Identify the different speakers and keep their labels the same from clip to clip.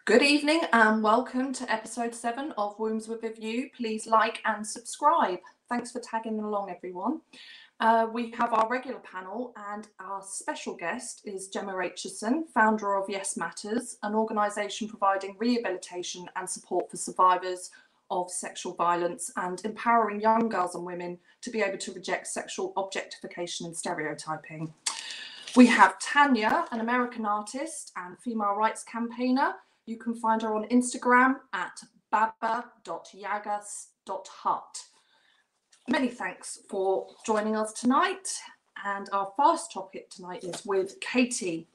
Speaker 1: Good evening and welcome to episode 7 of Wombs with a View. Please like and subscribe. Thanks for tagging along, everyone. We have our regular panel and our special guest is Gemma Aitchison, founder of Yes Matters, an organisation providing rehabilitation and support for survivors of sexual violence and empowering young girls and women to be able to reject sexual objectification and stereotyping. We have Tanya, an American artist and female rights campaigner. You can find her on Instagram at baba.yagas.hut. Many thanks for joining us tonight. And our first topic tonight is with Katie.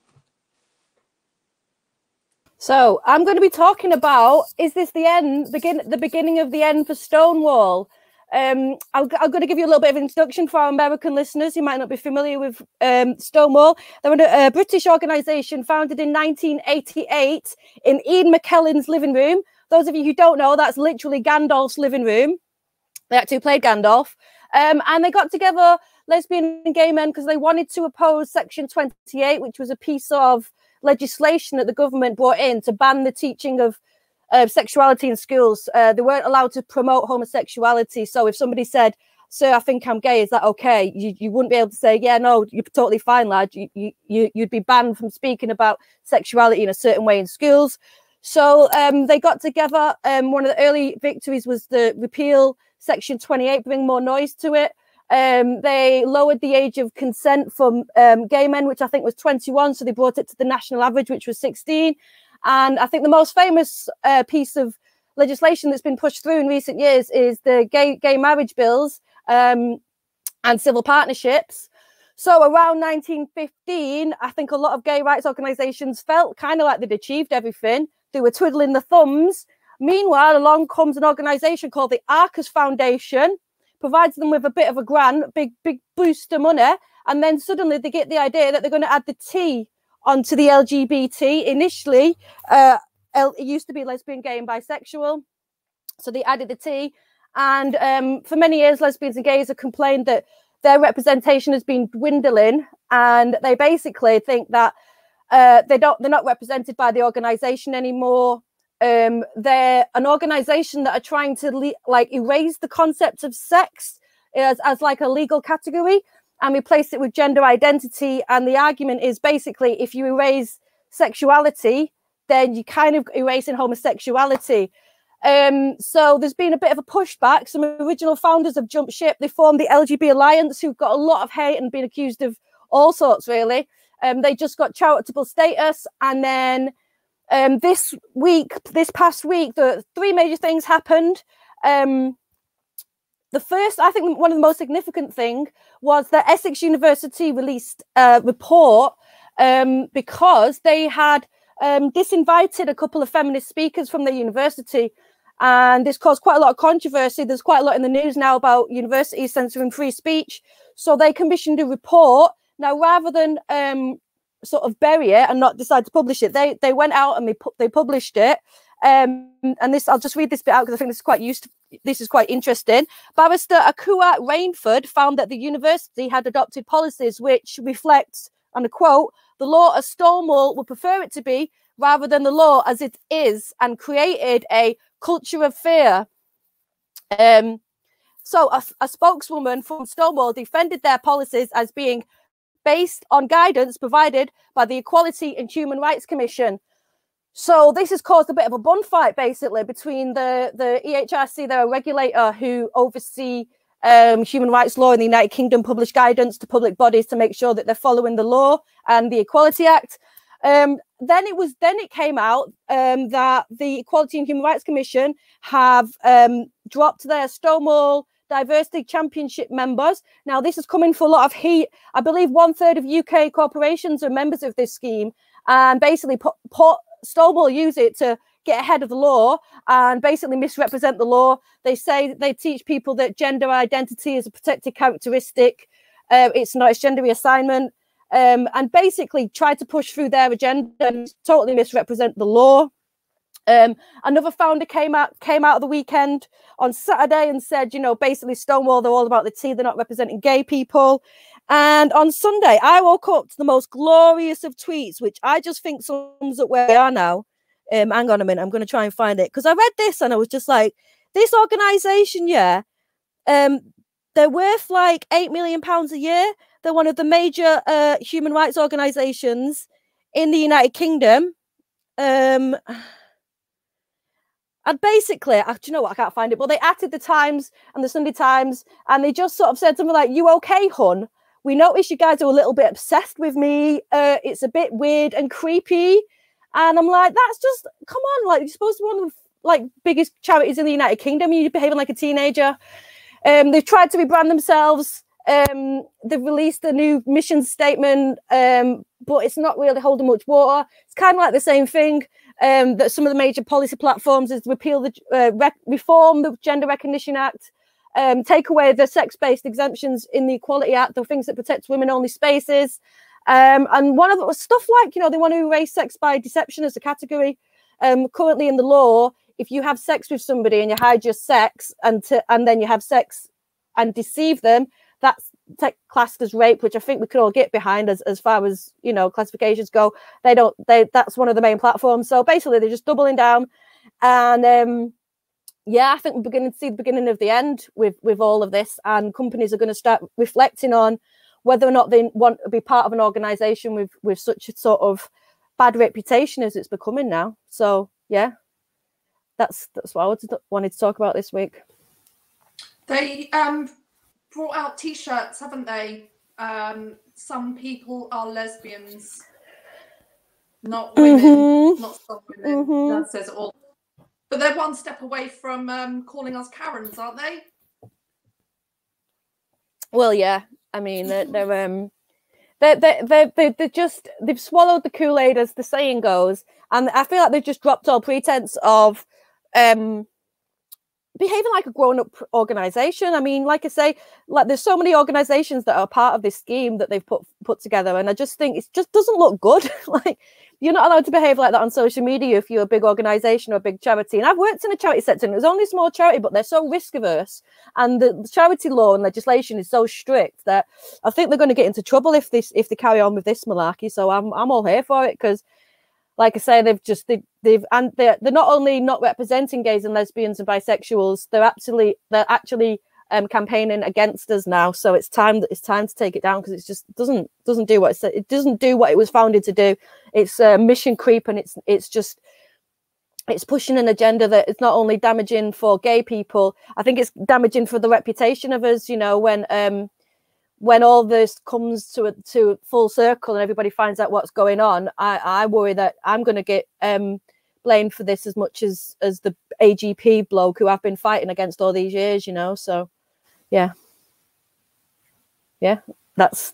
Speaker 2: So I'm going to be talking about, is this the end, the beginning of the end for Stonewall? I'm going to give you a little bit of introduction for our American listeners who might not be familiar with Stonewall. They're a British organisation founded in 1988 in Ian McKellen's living room. Those of you who don't know, that's literally Gandalf's living room. They actually played Gandalf. And they got together, lesbian and gay men, because they wanted to oppose Section 28, which was a piece of legislation that the government brought in to ban the teaching of sexuality in schools. They weren't allowed to promote homosexuality. So if somebody said, "Sir, I think I'm gay," is that okay? You wouldn't be able to say, "Yeah, no, you're totally fine, lad." You'd be banned from speaking about sexuality in a certain way in schools. So they got together. One of the early victories was the repeal Section 28, bring more noise to it. They lowered the age of consent for gay men, which I think was 21. So they brought it to the national average, which was 16. And I think the most famous piece of legislation that's been pushed through in recent years is the gay marriage bills and civil partnerships. So around 1915, I think a lot of gay rights organisations felt kind of like they'd achieved everything. They were twiddling their thumbs. Meanwhile, along comes an organisation called the Arcus Foundation, provides them with a bit of a grant, big boost of money, and then suddenly they get the idea that they're going to add the T onto the LGBT. Initially, it used to be lesbian, gay and bisexual. So they added the T. And for many years, lesbians and gays have complained that their representation has been dwindling. And they basically think that they're not represented by the organisation anymore. They're an organisation that are trying to erase the concept of sex as like a legal category and replace it with gender identity. And the argument is basically if you erase sexuality, then you kind of erasing homosexuality. So there's been a bit of a pushback. Some original founders have jumped ship. They formed the LGB Alliance, who've got a lot of hate and been accused of all sorts, really. They just got charitable status. And then this past week, the three major things happened. The first, I think one of the most significant thing was that Essex University released a report because they had disinvited a couple of feminist speakers from their university. And this caused quite a lot of controversy. There's quite a lot in the news now about universities censoring free speech. So they commissioned a report. Now, rather than sort of bury it and not decide to publish it, they went out and they published it. And this, I'll just read this bit out because I think this is quite interesting. Barrister Akua Rainford found that the university had adopted policies which reflect, and I quote, "the law as Stonewall would prefer it to be rather than the law as it is, and created a culture of fear." So a spokeswoman from Stonewall defended their policies as being based on guidance provided by the Equality and Human Rights Commission. So this has caused a bit of a bun fight, basically, between the EHRC, they're a regulator who oversee human rights law in the United Kingdom, publish guidance to public bodies to make sure that they're following the law and the Equality Act. Then it came out that the Equality and Human Rights Commission have dropped their Stonewall Diversity Championship members. Now, this is coming for a lot of heat. I believe 1/3 of UK corporations are members of this scheme, and basically Stonewall use it to get ahead of the law and basically misrepresent the law. They say they teach people that gender identity is a protected characteristic. It's not, it's gender reassignment, and basically try to push through their agenda and totally misrepresent the law. Another founder came out of the weekend on Saturday and said, you know, basically Stonewall, they're all about the tea, they're not representing gay people. And on Sunday, I woke up to the most glorious of tweets, which I just think sums up where we are now. Hang on a minute, I'm going to try and find it, because I read this and I was just like, this organization, yeah, they're worth like £8 million a year. They're one of the major human rights organizations in the United Kingdom. And basically, do you know what? I can't find it. But they acted the Times and the Sunday Times, and they just sort of said something like, "You okay, hun? We noticed you guys are a little bit obsessed with me. It's a bit weird and creepy." And I'm like, that's just, come on, like, you're supposed to be one of the like biggest charities in the United Kingdom. You're behaving like a teenager. They've tried to rebrand themselves. They've released a new mission statement, but it's not really holding much water. It's kind of like the same thing that some of the major policy platforms is reform the Gender Recognition Act, take away the sex-based exemptions in the Equality Act, the things that protect women-only spaces. And one of the stuff like, you know, they want to erase sex by deception as a category. Currently in the law, if you have sex with somebody and you hide your sex and then you have sex and deceive them, that's classed as rape, which I think we could all get behind as far as, you know, classifications go. That's one of the main platforms. So basically they're just doubling down. And yeah, I think we're beginning to see the beginning of the end with all of this, and companies are going to start reflecting on whether or not they want to be part of an organization with such a sort of bad reputation as it's becoming now. So yeah, that's what I wanted to talk about this week.
Speaker 1: They brought out T-shirts, haven't they? Some people are lesbians, not women, not some women. That says it all. But they're one step away from calling us Karens, aren't they?
Speaker 2: Well, yeah. I mean, they've swallowed the Kool-Aid, as the saying goes, and I feel like they've just dropped all pretense of behaving like a grown-up organization. I mean, like I say, like there's so many organizations that are part of this scheme that they've put together, and I just think it just doesn't look good. Like, you're not allowed to behave like that on social media if you're a big organization or a big charity. And I've worked in a charity sector, and it was only a small charity, but they're so risk averse, and the charity law and legislation is so strict that I think they're going to get into trouble if they carry on with this malarkey. So I'm all here for it, because like I say, they're not only not representing gays and lesbians and bisexuals, they're actually campaigning against us now. So it's time to take it down, because it just doesn't do what it doesn't do what it was founded to do. It's mission creep, and it's pushing an agenda that is not only damaging for gay people. I think it's damaging for the reputation of us. You know, when all this comes to full circle and everybody finds out what's going on, I worry that I'm going to get blamed for this as much as the AGP bloke who I've been fighting against all these years, you know. So yeah, that's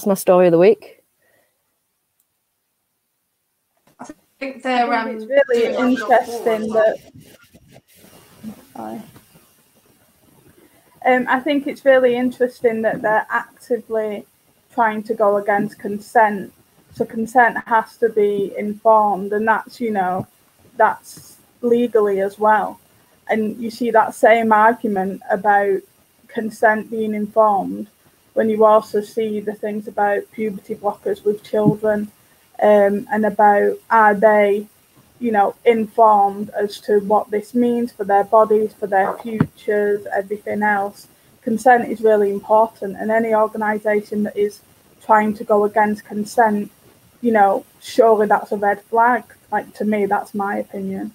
Speaker 2: my story of the week.
Speaker 1: I think they're
Speaker 3: it's really interesting that I think it's really interesting that they're actively trying to go against consent. So consent has to be informed, and that's, you know, that's legally as well. And you see that same argument about consent being informed when you also see the things about puberty blockers with children, and about, are they, you know, informed as to what this means for their bodies, for their futures, everything else. Consent is really important, and any organisation that is trying to go against consent, you know, surely that's a red flag. Like, to me, that's my opinion.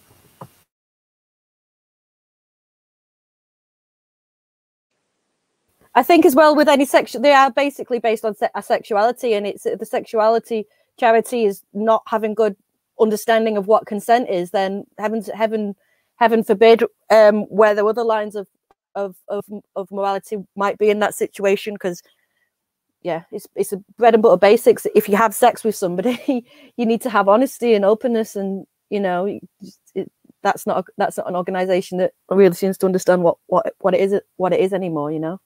Speaker 2: I think as well with any they are basically based on sexuality, and it's the sexuality charity is not having good understanding of what consent is, then heaven forbid where the other lines of morality might be in that situation. Because yeah, it's a bread and butter basics. If you have sex with somebody, you need to have honesty and openness, and you know, that's not an organization that really seems to understand what it is anymore, you know.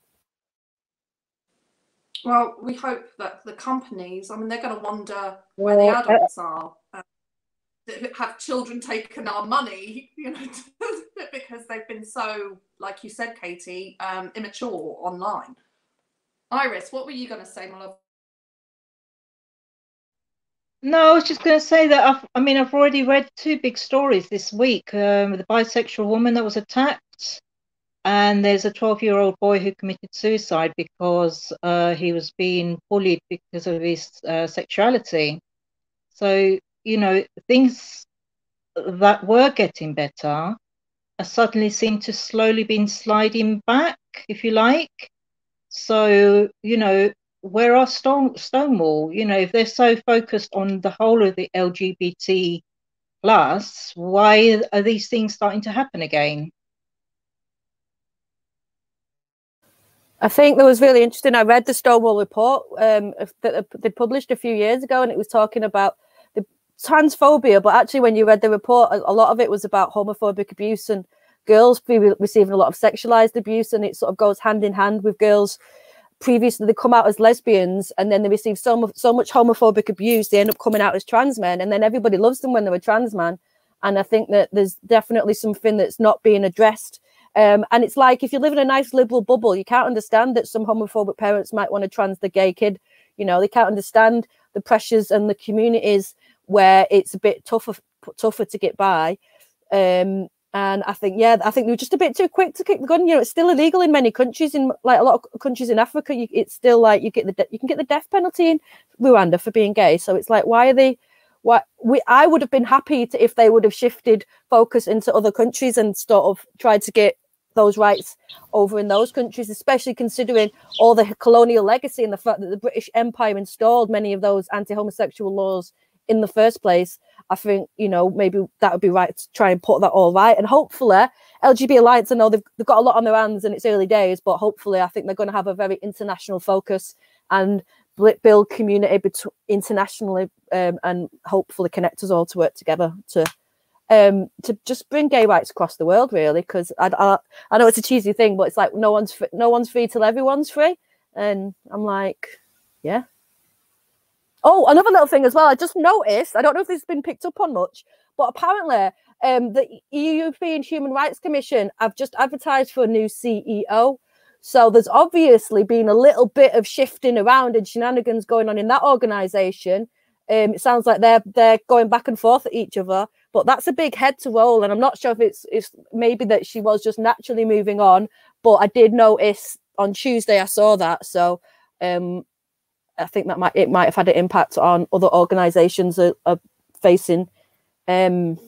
Speaker 1: Well, we hope that the companies, I mean, they're going to wonder where the adults are, that have children taken our money, you know, because they've been so, like you said, Katie, immature online. Iris, what were you going to say, my love?
Speaker 4: No, I was just going to say that I've already read two big stories this week. The bisexual woman that was attacked, and there's a 12-year-old boy who committed suicide because he was being bullied because of his sexuality. So, things that were getting better suddenly seem to slowly been sliding back, if you like. So, where are Stonewall? If they're so focused on the whole of the LGBT plus, why are these things starting to happen again?
Speaker 2: I think that was really interesting. I read the Stonewall report that they published a few years ago, and it was talking about the transphobia. But actually, when you read the report, a lot of it was about homophobic abuse and girls receiving a lot of sexualized abuse, and it sort of goes hand in hand with girls. Previously, they come out as lesbians, and then they receive so much homophobic abuse, they end up coming out as trans men, and then everybody loves them when they're a trans man. And I think that there's definitely something that's not being addressed. And it's like, if you live in a nice liberal bubble, you can't understand that some homophobic parents might want to trans the gay kid. They can't understand the pressures and the communities where it's a bit tougher to get by. And I think they were just a bit too quick to kick the gun. It's still illegal in many countries, in like a lot of countries in Africa. It's still like you can get the death penalty in Rwanda for being gay. So it's like, why are they? I would have been happy if they would have shifted focus into other countries and sort of tried to get those rights over in those countries, especially considering all the colonial legacy and the fact that the British Empire installed many of those anti-homosexual laws in the first place. I think, maybe that would be right to try and put that all right. And hopefully, LGBT Alliance, I know they've got a lot on their hands and it's early days, but hopefully I think they're going to have a very international focus and build community internationally, and hopefully connect us all to work together to just bring gay rights across the world, really. Because I know it's a cheesy thing, but it's like no one's free till everyone's free. And I'm like, yeah. Oh, another little thing as well. I just noticed, I don't know if this has been picked up on much, but apparently the European Human Rights Commission have just advertised for a new CEO. So there's obviously been a little bit of shifting around and shenanigans going on in that organisation. It sounds like they're going back and forth at each other, but that's a big head to roll. And I'm not sure if it's maybe that she was just naturally moving on, but I did notice on Tuesday I saw that. So I think that it might have had an impact on other organisations that are facing comeuppances,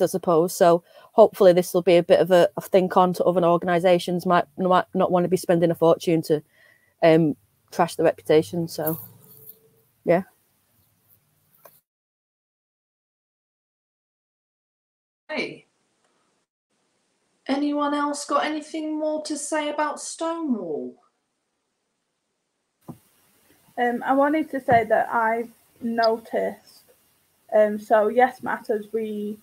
Speaker 2: I suppose. So hopefully this will be a bit of a think on to other organisations might not want to be spending a fortune to trash the reputation. So yeah.
Speaker 1: Hey, anyone else got anything more to say about Stonewall?
Speaker 3: I wanted to say that I've noticed, so Yes Matters, we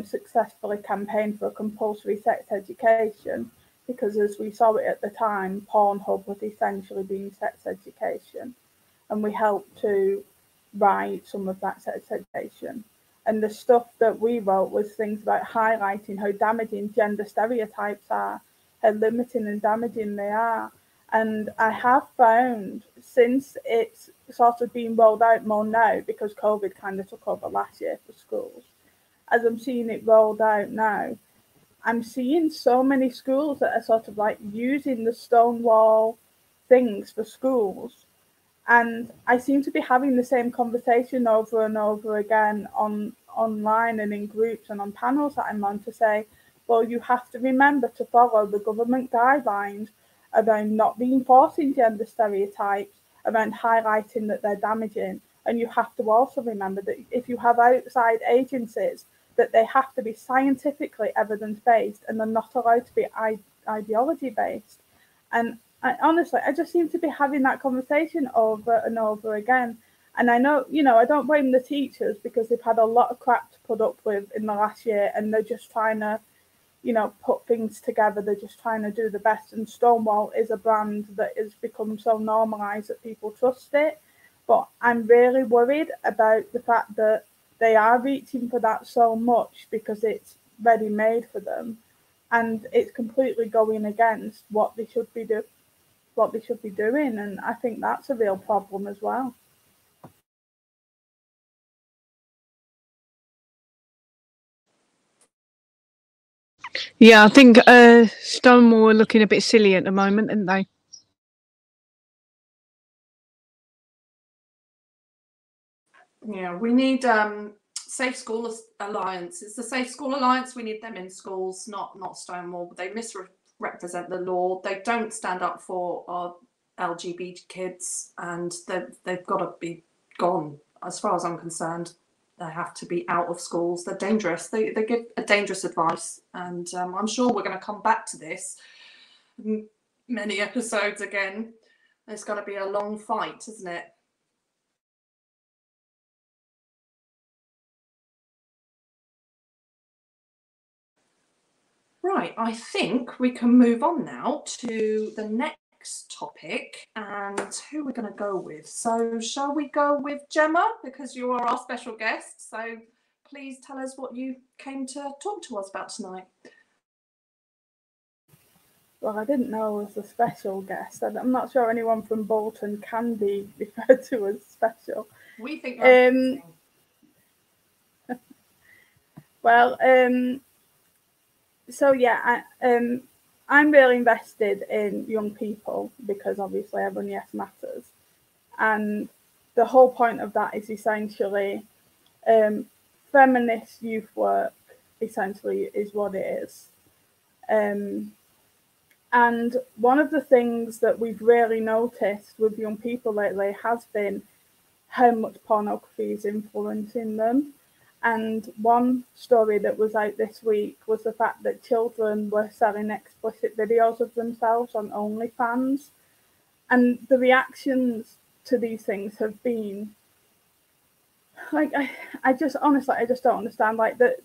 Speaker 3: successfully campaigned for compulsory sex education because, as we saw it at the time, Pornhub was essentially being sex education, and we helped to write some of that sex education. And the stuff that we wrote was things about highlighting how damaging gender stereotypes are, how limiting and damaging they are. And I have found, since it's sort of been rolled out more now, because COVID kind of took over last year for schools, as I'm seeing it rolled out now, I'm seeing so many schools that are sort of like using the Stonewall things for schools. And I seem to be having the same conversation over and over again online and in groups and on panels that I'm on, to say, well, you have to remember to follow the government guidelines around not reinforcing gender stereotypes, around highlighting that they're damaging. And you have to also remember that if you have outside agencies, that they have to be scientifically evidence-based and they're not allowed to be ideology-based. And I just seem to be having that conversation over and over again. And I know, I don't blame the teachers because they've had a lot of crap to put up with in the last year, and they're just trying to, put things together. They're just trying to do the best. And Stonewall is a brand that has become so normalized that people trust it. But I'm really worried about the fact that they are reaching for that so much because it's ready made for them, and it's completely going against what they should be doing. And I think that's a real problem as well.
Speaker 5: Yeah, I think Stonewall are looking a bit silly at the moment, aren't they?
Speaker 1: Yeah, we need Safe School Alliance. It's the Safe School Alliance. We need them in schools, not Stonewall. They misrepresent the law. They don't stand up for our LGBT kids, and they've got to be gone. As far as I'm concerned, they have to be out of schools. They're dangerous. They give a dangerous advice, and I'm sure we're going to come back to this many episodes again. It's going to be a long fight, isn't it? Right, I think we can move on now to the next topic and who we're going to go with. So shall we go with Gemma, because you are our special guest. So please tell us what you came to talk to us about tonight.
Speaker 3: Well, I didn't know I was a special guest. I'm not sure anyone from Bolton can be referred to as special.
Speaker 1: We think you're amazing.
Speaker 3: Well, so yeah, I'm really invested in young people because obviously I run Yes Matters, and the whole point of that is essentially feminist youth work. Essentially, is what it is. And one of the things that we've really noticed with young people lately has been how much pornography is influencing them. And one story that was out this week was the fact that children were selling explicit videos of themselves on OnlyFans. And the reactions to these things have been like, I just honestly, I just don't understand. Like, that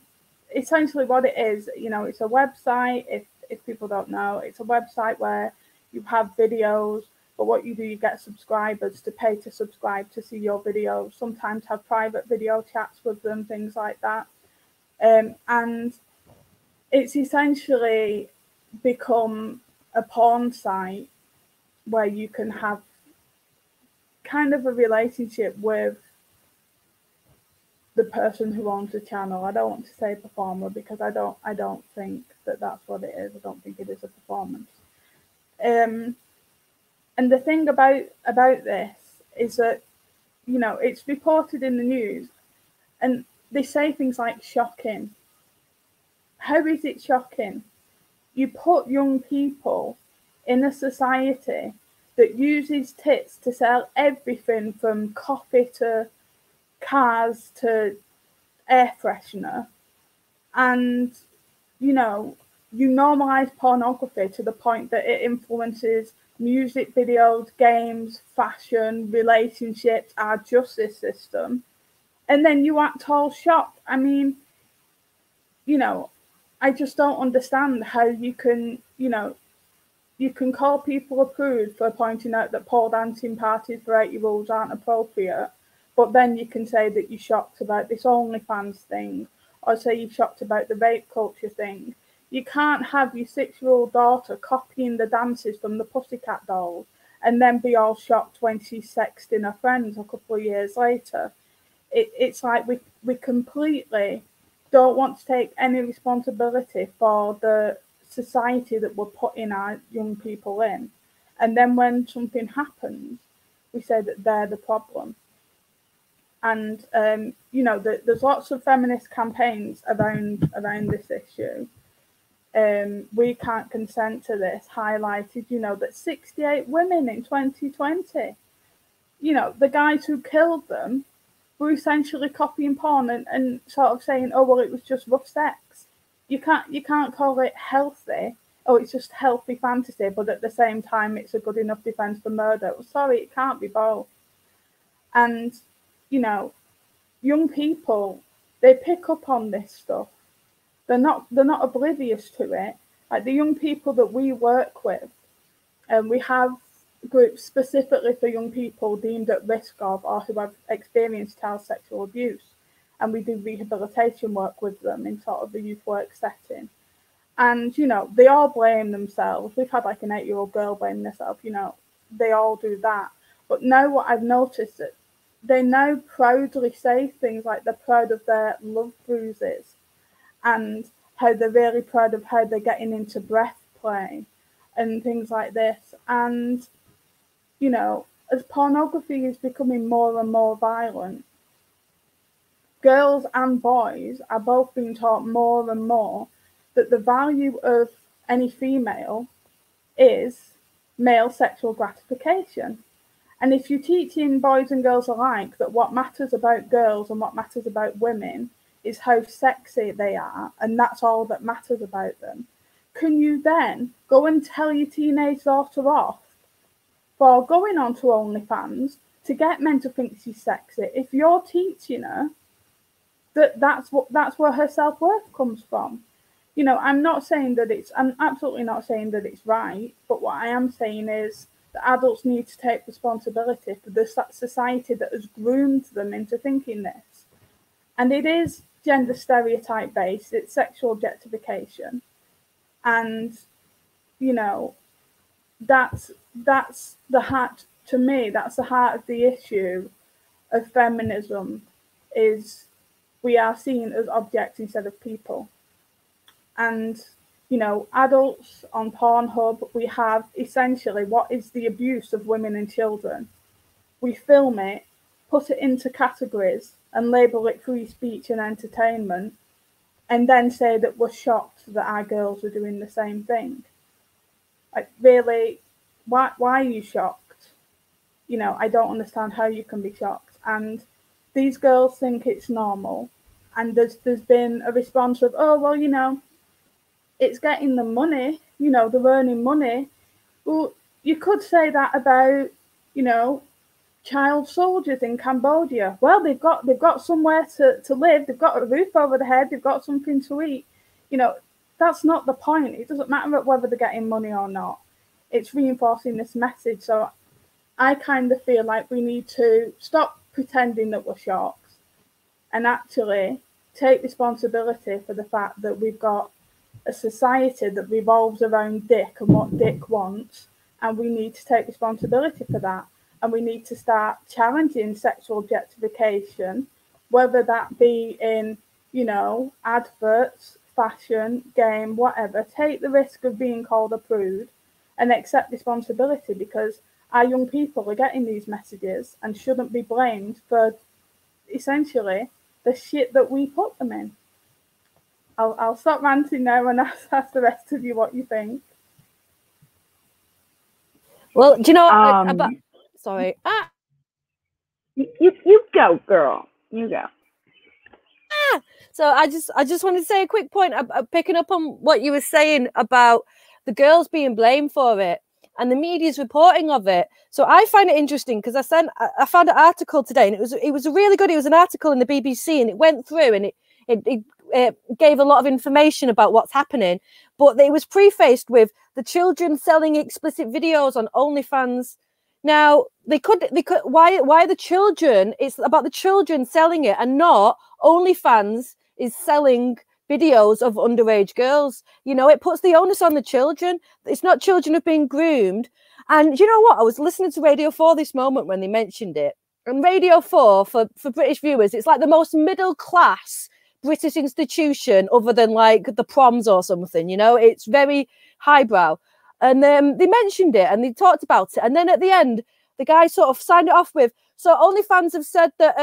Speaker 3: essentially what it is, you know, it's a website. If people don't know, it's a website where you have videos. But what you do, you get subscribers to pay to subscribe to see your videos, sometimes have private video chats with them, things like that. And it's essentially become a porn site where you can have kind of a relationship with the person who owns the channel. I don't want to say performer because I don't think that that's what it is. I don't think it is a performance. And the thing about this is that, you know, it's reported in the news and they say things like shocking. How is it shocking? You put young people in a society that uses tits to sell everything from coffee to cars to air freshener, and, you know, you normalize pornography to the point that it influences music videos, games, fashion, relationships, our justice system, and then you act all shocked. I mean, you know, I just don't understand how you can, you know, you can call people a prude for pointing out that pole dancing parties for 8-year-olds aren't appropriate, but then you can say that you're shocked about this OnlyFans thing, or say you're shocked about the rape culture thing. You can't have your 6-year-old daughter copying the dances from the Pussycat Dolls and then be all shocked when she's sexting her friends a couple of years later. It's like we completely don't want to take any responsibility for the society that we're putting our young people in. And then when something happens, we say that they're the problem. And, you know, there's lots of feminist campaigns around this issue. We Can't Consent to This highlighted, you know, that 68 women in 2020, you know, the guys who killed them were essentially copying porn and sort of saying, oh, well, it was just rough sex. You can't call it healthy. Oh, it's just healthy fantasy, but at the same time, it's a good enough defense for murder. Well, sorry, it can't be both. And, you know, young people, they pick up on this stuff. They're not oblivious to it. Like the young people that we work with, and we have groups specifically for young people deemed at risk of or who have experienced child sexual abuse. And we do rehabilitation work with them in sort of a youth work setting. And, you know, they all blame themselves. We've had like an 8-year-old girl blame herself, you know, they all do that. But now what I've noticed that they now proudly say things like they're proud of their love bruises. And how they're really proud of how they're getting into breath play and things like this. And, you know, as pornography is becoming more and more violent, girls and boys are both being taught more and more that the value of any female is male sexual gratification. And if you're teaching boys and girls alike that what matters about girls and what matters about women is how sexy they are, and that's all that matters about them, can you then go and tell your teenage daughter off for going onto OnlyFans to get men to think she's sexy if you're teaching her that that's where her self-worth comes from? You know, I'm absolutely not saying that it's right, but what I am saying is that adults need to take responsibility for the society that has groomed them into thinking this. And it is gender stereotype based, it's sexual objectification. And, you know, that's the heart, to me, that's the heart of the issue of feminism, is we are seen as objects instead of people. And, you know, adults on Pornhub, we have essentially what is the abuse of women and children. We film it, put it into categories and label it free speech and entertainment, and then say that we're shocked that our girls are doing the same thing. Like, really, why are you shocked? You know, I don't understand how you can be shocked. And these girls think it's normal. And there's been a response of, oh, well, you know, it's getting them money, you know, they're earning money. Well, you could say that about, you know, child soldiers in Cambodia. Well, they've got somewhere to live, they've got a roof over their head, they've got something to eat. You know, that's not the point. It doesn't matter whether they're getting money or not. It's reinforcing this message. So I kind of feel like we need to stop pretending that we're shocked and actually take responsibility for the fact that we've got a society that revolves around Dick and what Dick wants, and we need to take responsibility for that. And we need to start challenging sexual objectification, whether that be in, you know, adverts, fashion, game, whatever. Take the risk of being called a prude and accept responsibility, because our young people are getting these messages and shouldn't be blamed for essentially the shit that we put them in. I'll stop ranting now and ask the rest of you what you think.
Speaker 2: Well, do you know, sorry.
Speaker 6: You go, girl. You go.
Speaker 2: So I just wanted to say a quick point, picking up on what you were saying about the girls being blamed for it and the media's reporting of it. So I find it interesting because I found an article today, and it was really good. It was an article in the BBC, and it went through and it gave a lot of information about what's happening, but it was prefaced with the children selling explicit videos on OnlyFans. Now they could why the children? It's about the children selling it, and not OnlyFans is selling videos of underage girls. You know, it puts the onus on the children. It's not children who've been groomed. And you know what? I was listening to Radio 4 this moment when they mentioned it. And Radio 4, for British viewers, it's like the most middle class British institution other than like the proms or something, you know. It's very highbrow. And they mentioned it and they talked about it. And then at the end, the guy sort of signed it off with, so OnlyFans have said that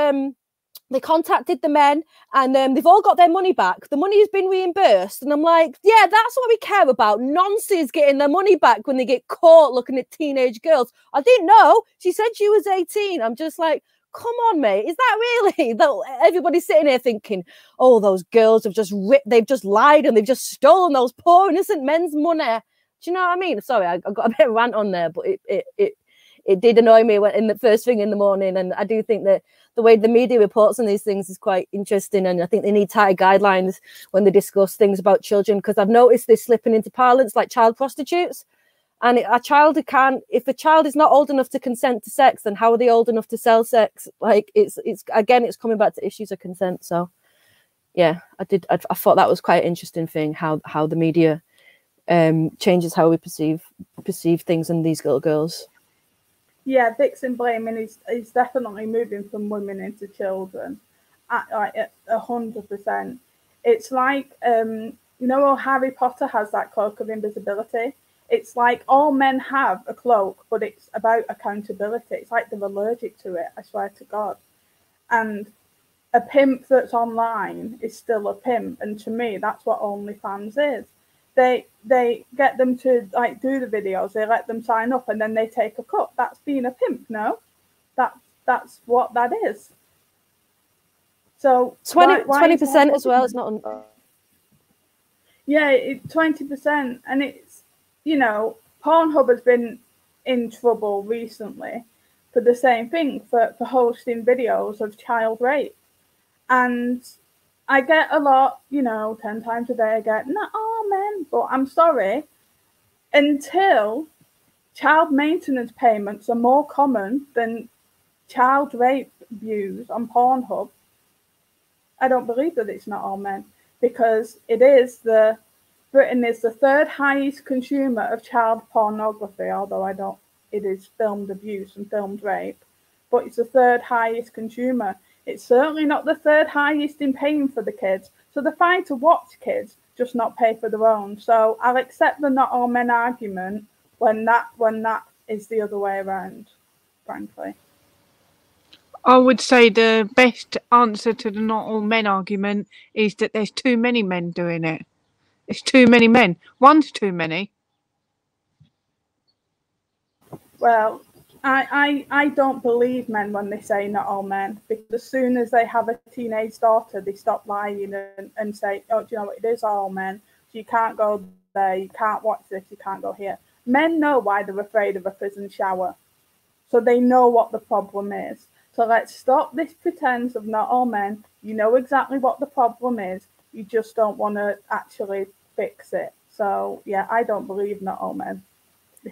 Speaker 2: they contacted the men and they've all got their money back. The money has been reimbursed. And I'm like, yeah, that's what we care about. Nonces getting their money back when they get caught looking at teenage girls. I didn't know. She said she was 18. I'm just like, come on, mate. Is that really? Everybody's sitting here thinking, oh, those girls have just they've just lied and they've just stolen those poor innocent men's money. Do you know what I mean? Sorry, I got a bit of rant on there, but it did annoy me in the first thing in the morning. And I do think that the way the media reports on these things is quite interesting. And I think they need tighter guidelines when they discuss things about children, because I've noticed this slipping into parlance like child prostitutes. And if a child is not old enough to consent to sex, then how are they old enough to sell sex? Like it's coming back to issues of consent. So yeah, I thought that was quite an interesting thing, how the media changes how we perceive things in these little girls.
Speaker 3: Yeah, victim blaming is definitely moving from women into children at 100%. It's like You know, how Harry Potter has that cloak of invisibility. It's like all men have a cloak, but it's about accountability. It's like they're allergic to it, I swear to God. And a pimp that's online is still a pimp, and to me, that's what OnlyFans is. They get them to like do the videos, they let them sign up, and then they take a cut. That's being a pimp, no? That's what that is. So
Speaker 2: 20% as well. It's not.
Speaker 3: Yeah, 20%, and it's, you know, Pornhub has been in trouble recently for the same thing, for hosting videos of child rape. And I get a lot, you know, 10 times a day, I get, not all men, but I'm sorry, until child maintenance payments are more common than child rape views on Pornhub, I don't believe that it's not all men, because Britain is the third highest consumer of child pornography, although it is filmed abuse and filmed rape, but it's the third highest consumer. It's certainly not the third highest in paying for the kids. So they're fine to watch kids, just not pay for their own. So I'll accept the not all men argument when that is the other way around, frankly.
Speaker 5: I would say the best answer to the not all men argument is that there's too many men doing it. It's too many men. One's too many.
Speaker 3: Well, I don't believe men when they say not all men, because as soon as they have a teenage daughter, they stop lying and say, oh, do you know what, it is all men. So you can't go there, you can't watch this, you can't go here. Men know why they're afraid of a prison shower. So they know what the problem is. So let's stop this pretense of not all men. You know exactly what the problem is. You just don't want to actually fix it. So yeah, I don't believe not all men.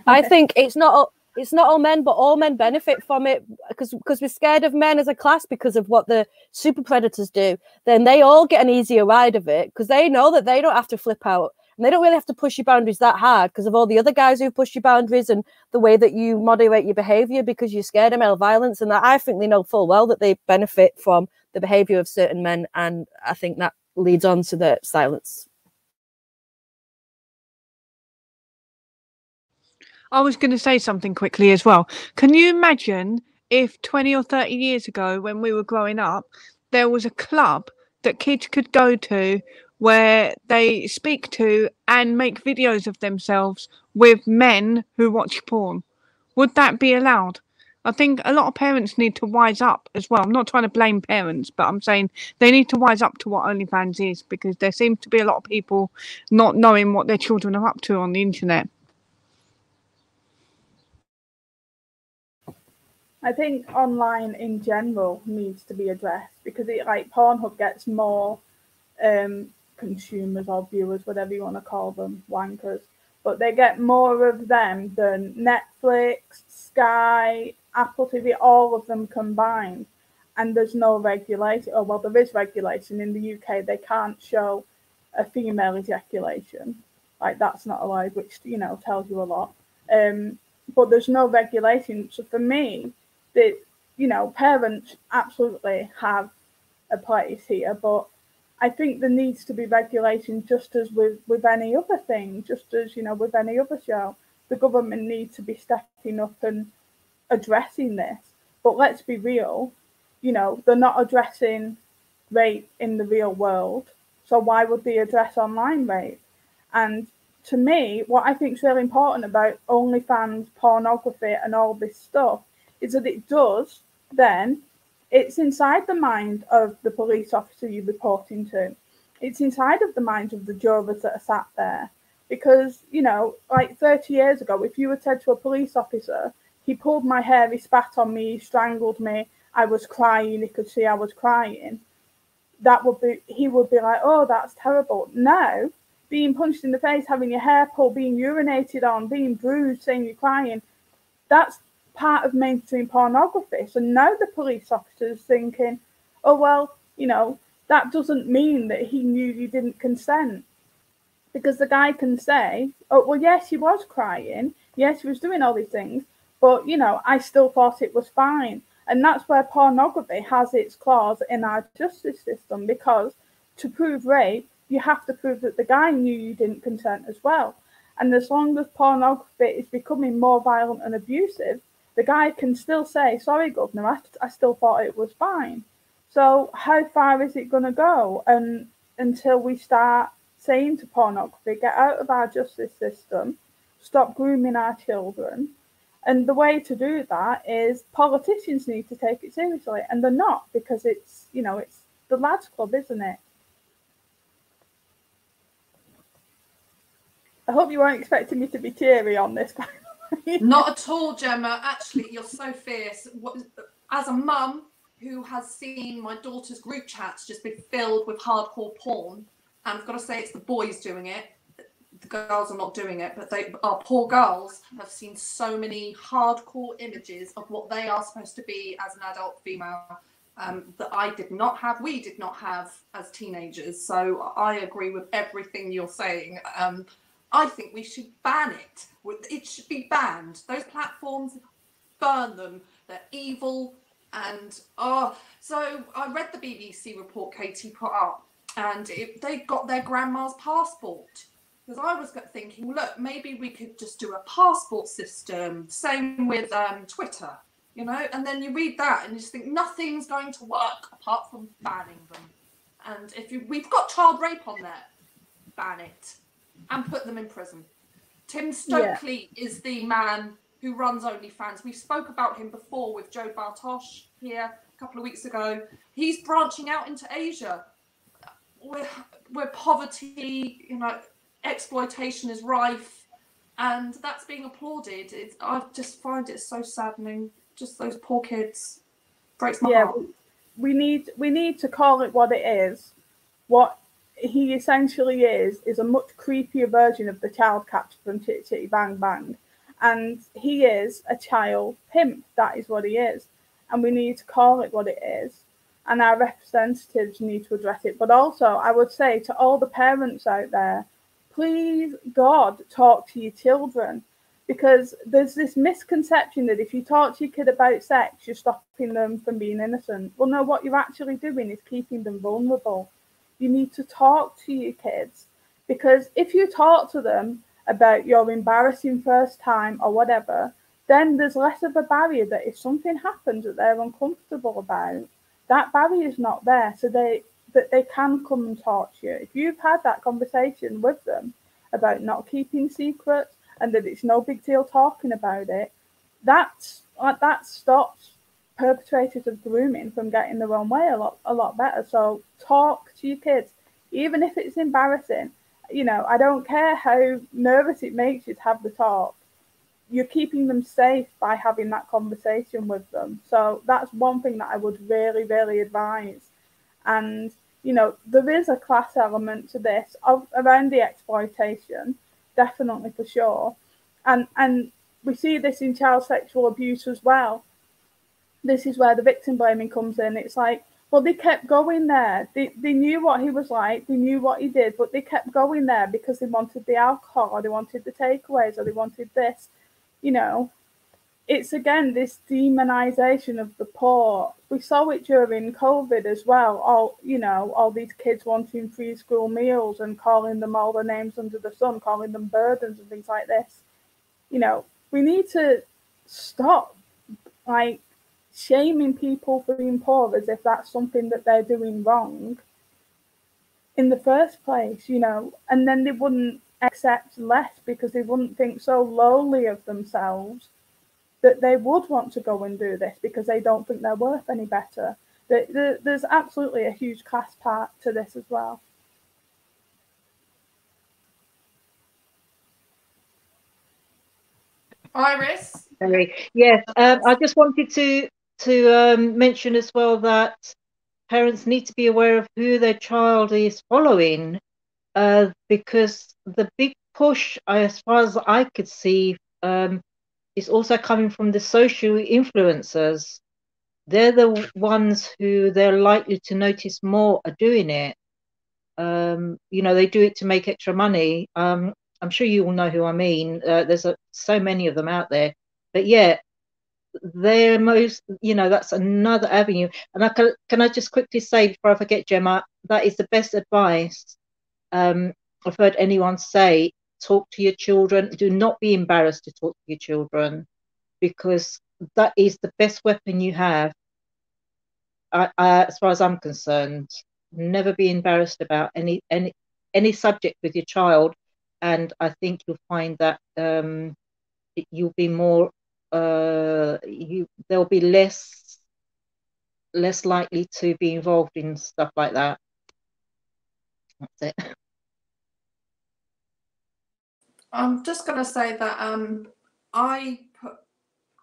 Speaker 2: I think it's not all men, but all men benefit from it because we're scared of men as a class because of what the super predators do. Then they all get an easier ride of it because they know that they don't have to flip out and they don't really have to push your boundaries that hard because of all the other guys who push your boundaries and the way that you moderate your behavior because you're scared of male violence. And that I think they know full well that they benefit from the behavior of certain men. And I think that leads on to the silence.
Speaker 5: I was going to say something quickly as well. Can you imagine if 20 or 30 years ago, when we were growing up, there was a club that kids could go to where they speak to and make videos of themselves with men who watch porn? Would that be allowed? I think a lot of parents need to wise up as well. I'm not trying to blame parents, but I'm saying they need to wise up to what OnlyFans is because there seems to be a lot of people not knowing what their children are up to on the internet.
Speaker 3: I think online in general needs to be addressed because it like Pornhub gets more consumers or viewers, whatever you want to call them, wankers, but they get more of them than Netflix, Sky, Apple TV, all of them combined. And there's no regulation. Oh, well, there is regulation. In the UK, they can't show a female ejaculation. Like, that's not allowed, which, you know, tells you a lot. But there's no regulation. So for me, you know, parents absolutely have a place here, but I think there needs to be regulation just as with any other thing, just as, you know, with any other show. The government needs to be stepping up and addressing this. But let's be real, you know, they're not addressing rape in the real world. So why would they address online rape? And to me, what I think is really important about OnlyFans, pornography and all this stuff is that it does then, it's inside the mind of the police officer you're reporting to. It's inside of the minds of the jurors that are sat there. Because, you know, like 30 years ago, if you had said to a police officer, he pulled my hair, he spat on me, he strangled me, I was crying, he could see I was crying, he would be like, oh, that's terrible. Now, being punched in the face, having your hair pulled, being urinated on, being bruised, saying you're crying, that's part of mainstream pornography. So now the police officer's thinking, oh, well, you know, that doesn't mean that he knew you didn't consent. Because the guy can say, oh, well, yes, he was crying. Yes, he was doing all these things. But, you know, I still thought it was fine. And that's where pornography has its claws in our justice system. Because to prove rape, you have to prove that the guy knew you didn't consent as well. And as long as pornography is becoming more violent and abusive, the guy can still say, sorry, governor, I still thought it was fine. So how far is it going to go? And until we start saying to pornography, get out of our justice system, stop grooming our children. And the way to do that is politicians need to take it seriously, and they're not, because it's, you know, it's the lads club, isn't it? I hope you weren't expecting me to be teary on this.
Speaker 1: Not at all, Gemma. Actually, you're so fierce. As a mum who has seen my daughter's group chats just be filled with hardcore porn, and I've got to say it's the boys doing it. The girls are not doing it, but our poor girls have seen so many hardcore images of what they are supposed to be as an adult female that we did not have as teenagers. So I agree with everything you're saying. I think we should ban it. It should be banned. Those platforms, burn them. They're evil. And so I read the BBC report Katie put up, and they got their grandma's passport. Because I was thinking, look, maybe we could just do a passport system. Same with Twitter, you know. And then you read that and you just think nothing's going to work apart from banning them. And we've got child rape on there, ban it and put them in prison. Tim Stokely is the man who runs OnlyFans. We spoke about him before with Joe Bartosh here a couple of weeks ago. He's branching out into Asia, where poverty, you know, exploitation is rife, and that's being applauded. I just find it so saddening. Just those poor kids. Breaks my heart.
Speaker 3: We need to call it what it is. What he essentially is a much creepier version of the child catcher from Chitty Chitty Bang Bang. And he is a child pimp. That is what he is. And we need to call it what it is. And our representatives need to address it. But also, I would say to all the parents out there, please, God, talk to your children. Because there's this misconception that if you talk to your kid about sex, you're stopping them from being innocent. Well, no, what you're actually doing is keeping them vulnerable. You need to talk to your kids. Because if you talk to them about your embarrassing first time or whatever, then there's less of a barrier that if something happens that they're uncomfortable about, that barrier is not there, so they can come and talk to you. If you've had that conversation with them about not keeping secrets and that it's no big deal talking about it, that stops perpetrators of grooming from getting their own way a lot better. So talk to your kids, even if it's embarrassing. You know, I don't care how nervous it makes you to have the talk. You're keeping them safe by having that conversation with them. So that's one thing that I would really, really advise. And, you know, there is a class element to this around the exploitation, definitely for sure. And we see this in child sexual abuse as well. This is where the victim blaming comes in. It's like, well, they kept going there. They knew what he was like. They knew what he did, but they kept going there because they wanted the alcohol, or they wanted the takeaways, or they wanted this. You know, it's again this demonization of the poor. We saw it during COVID as well. All these kids wanting free school meals and calling them all the names under the sun, calling them burdens and things like this. You know, we need to stop like shaming people for being poor as if that's something that they're doing wrong in the first place, you know, and then they wouldn't accept less because they wouldn't think so lowly of themselves that they would want to go and do this because they don't think they're worth any better. There's absolutely a huge class part to this as well.
Speaker 1: Iris?
Speaker 4: Yes, I just wanted to mention as well that parents need to be aware of who their child is following, because the big push, as far as I could see, is also coming from the social influencers. They're the ones who they're likely to notice more are doing it. You know, they do it to make extra money. I'm sure you all know who I mean. There's so many of them out there. But yeah, they're most, you know, that's another avenue. And can I just quickly say before I forget, Gemma, that is the best advice I've heard anyone say, talk to your children. Do not be embarrassed to talk to your children, because that is the best weapon you have. As far as I'm concerned, never be embarrassed about any subject with your child, and I think you'll find that you'll be more they'll be less likely to be involved in stuff like that. That's it.
Speaker 1: I'm just going to say that I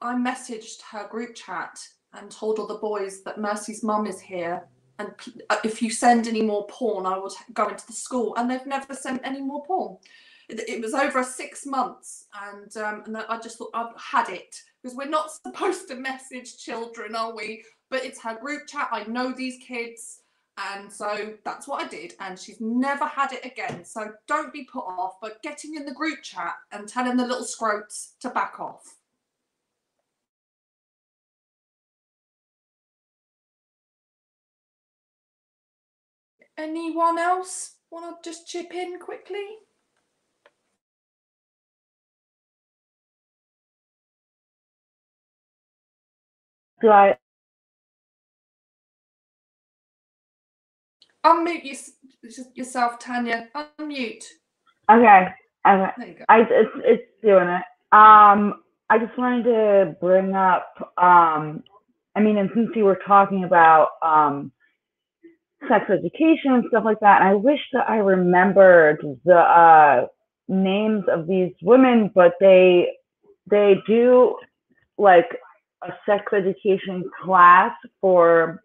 Speaker 1: messaged her group chat and told all the boys that Mercy's mum is here, and if you send any more porn, I will go into the school. And they've never sent any more porn. It was over 6 months, and I just thought I've had it, because we're not supposed to message children, are we? But it's her group chat. I know these kids. And so that's what I did, and she's never had it again. So don't be put off by getting in the group chat and telling the little scroats to back off. Anyone else want to just chip in quickly?
Speaker 6: Do I?
Speaker 1: Unmute yourself, Tanya. Unmute.
Speaker 6: Okay.
Speaker 1: There you go.
Speaker 6: It's doing it. I just wanted to bring up. I mean, and since you were talking about sex education and stuff like that, and I wish that I remembered the names of these women, but they do like a sex education class for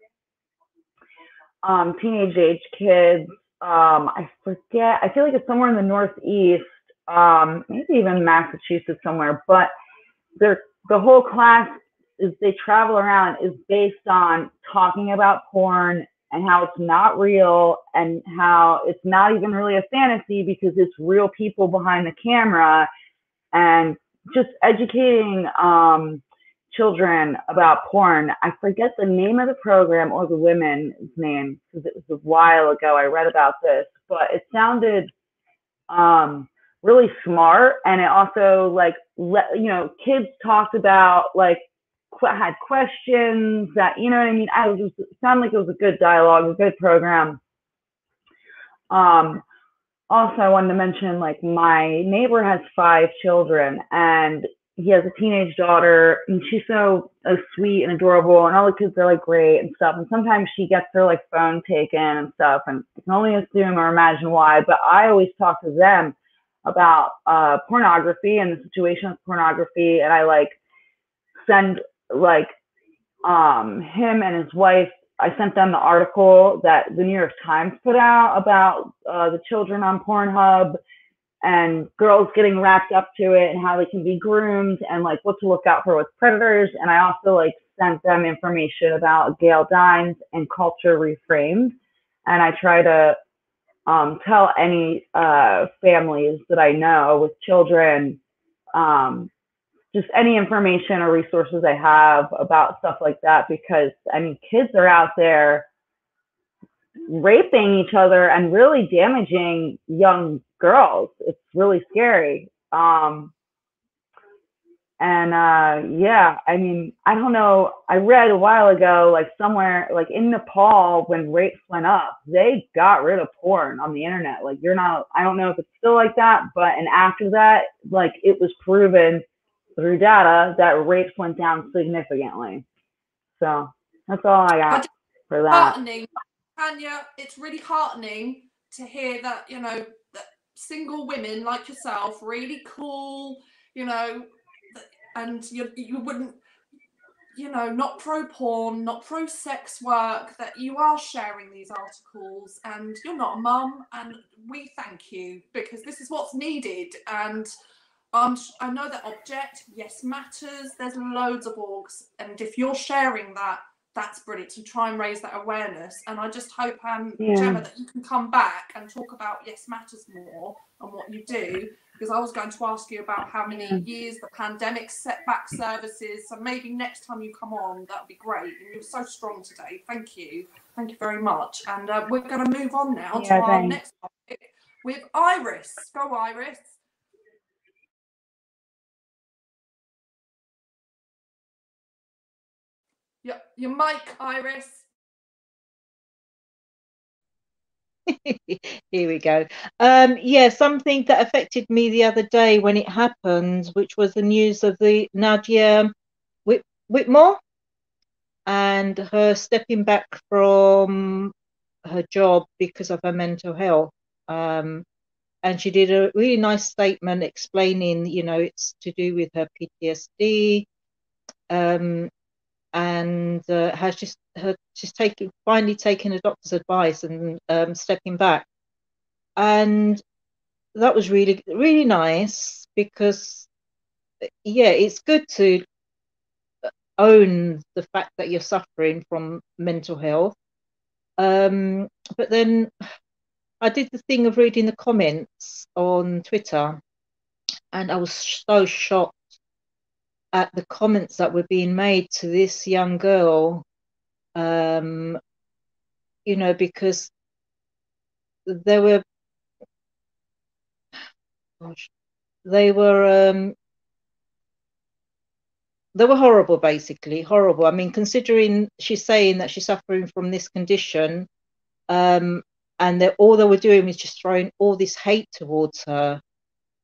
Speaker 6: teenage age kids. I forget. I feel like it's somewhere in the Northeast, maybe even Massachusetts somewhere. But the whole class is, they travel around, is based on talking about porn and how it's not real, and how it's not even really a fantasy because it's real people behind the camera, and just educating children about porn. I forget the name of the program or the women's name because it was a while ago I read about this, but it sounded really smart. And it also, like, kids talked about, like, had questions that, you know what I mean? It sounded like it was a good dialogue, a good program. Also, I wanted to mention, like, my neighbor has 5 children, and he has a teenage daughter, and she's so sweet and adorable, and all the kids are, like, great and stuff. And sometimes she gets her, like, phone taken and stuff, and I can only assume or imagine why. But I always talk to them about pornography and the situation with pornography, and I, like, send, like, him and his wife, I sent them the article that the New York Times put out about the children on Pornhub and girls getting wrapped up to it and how they can be groomed and, like, what to look out for with predators. And I also, like, sent them information about Gail Dines and Culture Reframed. And I try to tell any families that I know with children, just any information or resources I have about stuff like that, because, I mean, kids are out there raping each other and really damaging young girls. It's really scary. Yeah, I mean, I don't know. I read a while ago, like, somewhere, like, in Nepal, when rapes went up, they got rid of porn on the internet. Like, I don't know if it's still like that, but, and after that, like, it was proven through data that rapes went down significantly. So that's all I got for that.
Speaker 1: Heartening, Tanya. It's really heartening to hear that, that single women like yourself, really cool, and you wouldn't, not pro porn, not pro sex work, that you are sharing these articles, and you're not a mum, and we thank you, because this is what's needed. And I know that Object, Yes Matters, there's loads of orgs, and if you're sharing that, that's brilliant, to try and raise that awareness. And I just hope, Gemma, that you can come back and talk about Yes Matters more and what you do, because I was going to ask you about how many years the pandemic set back services. So maybe next time you come on, that would be great. And you're so strong today. Thank you. Thank you very much. And we're going to move on now to our next topic, with Iris. Go, Iris. Your mic, Iris.
Speaker 4: Here we go. Yeah, something that affected me the other day when it happened, which was the news of the Nadia Whitmore and her stepping back from her job because of her mental health. And she did a really nice statement explaining, you know, it's to do with her PTSD, and has she's finally taken a doctor's advice and stepping back. And that was really, really nice because, yeah, it's good to own the fact that you're suffering from mental health. But then I did the thing of reading the comments on Twitter, and I was so shocked at the comments that were being made to this young girl, you know, because they were horrible, basically horrible. I mean, considering she's saying that she's suffering from this condition, and all they were doing was just throwing all this hate towards her.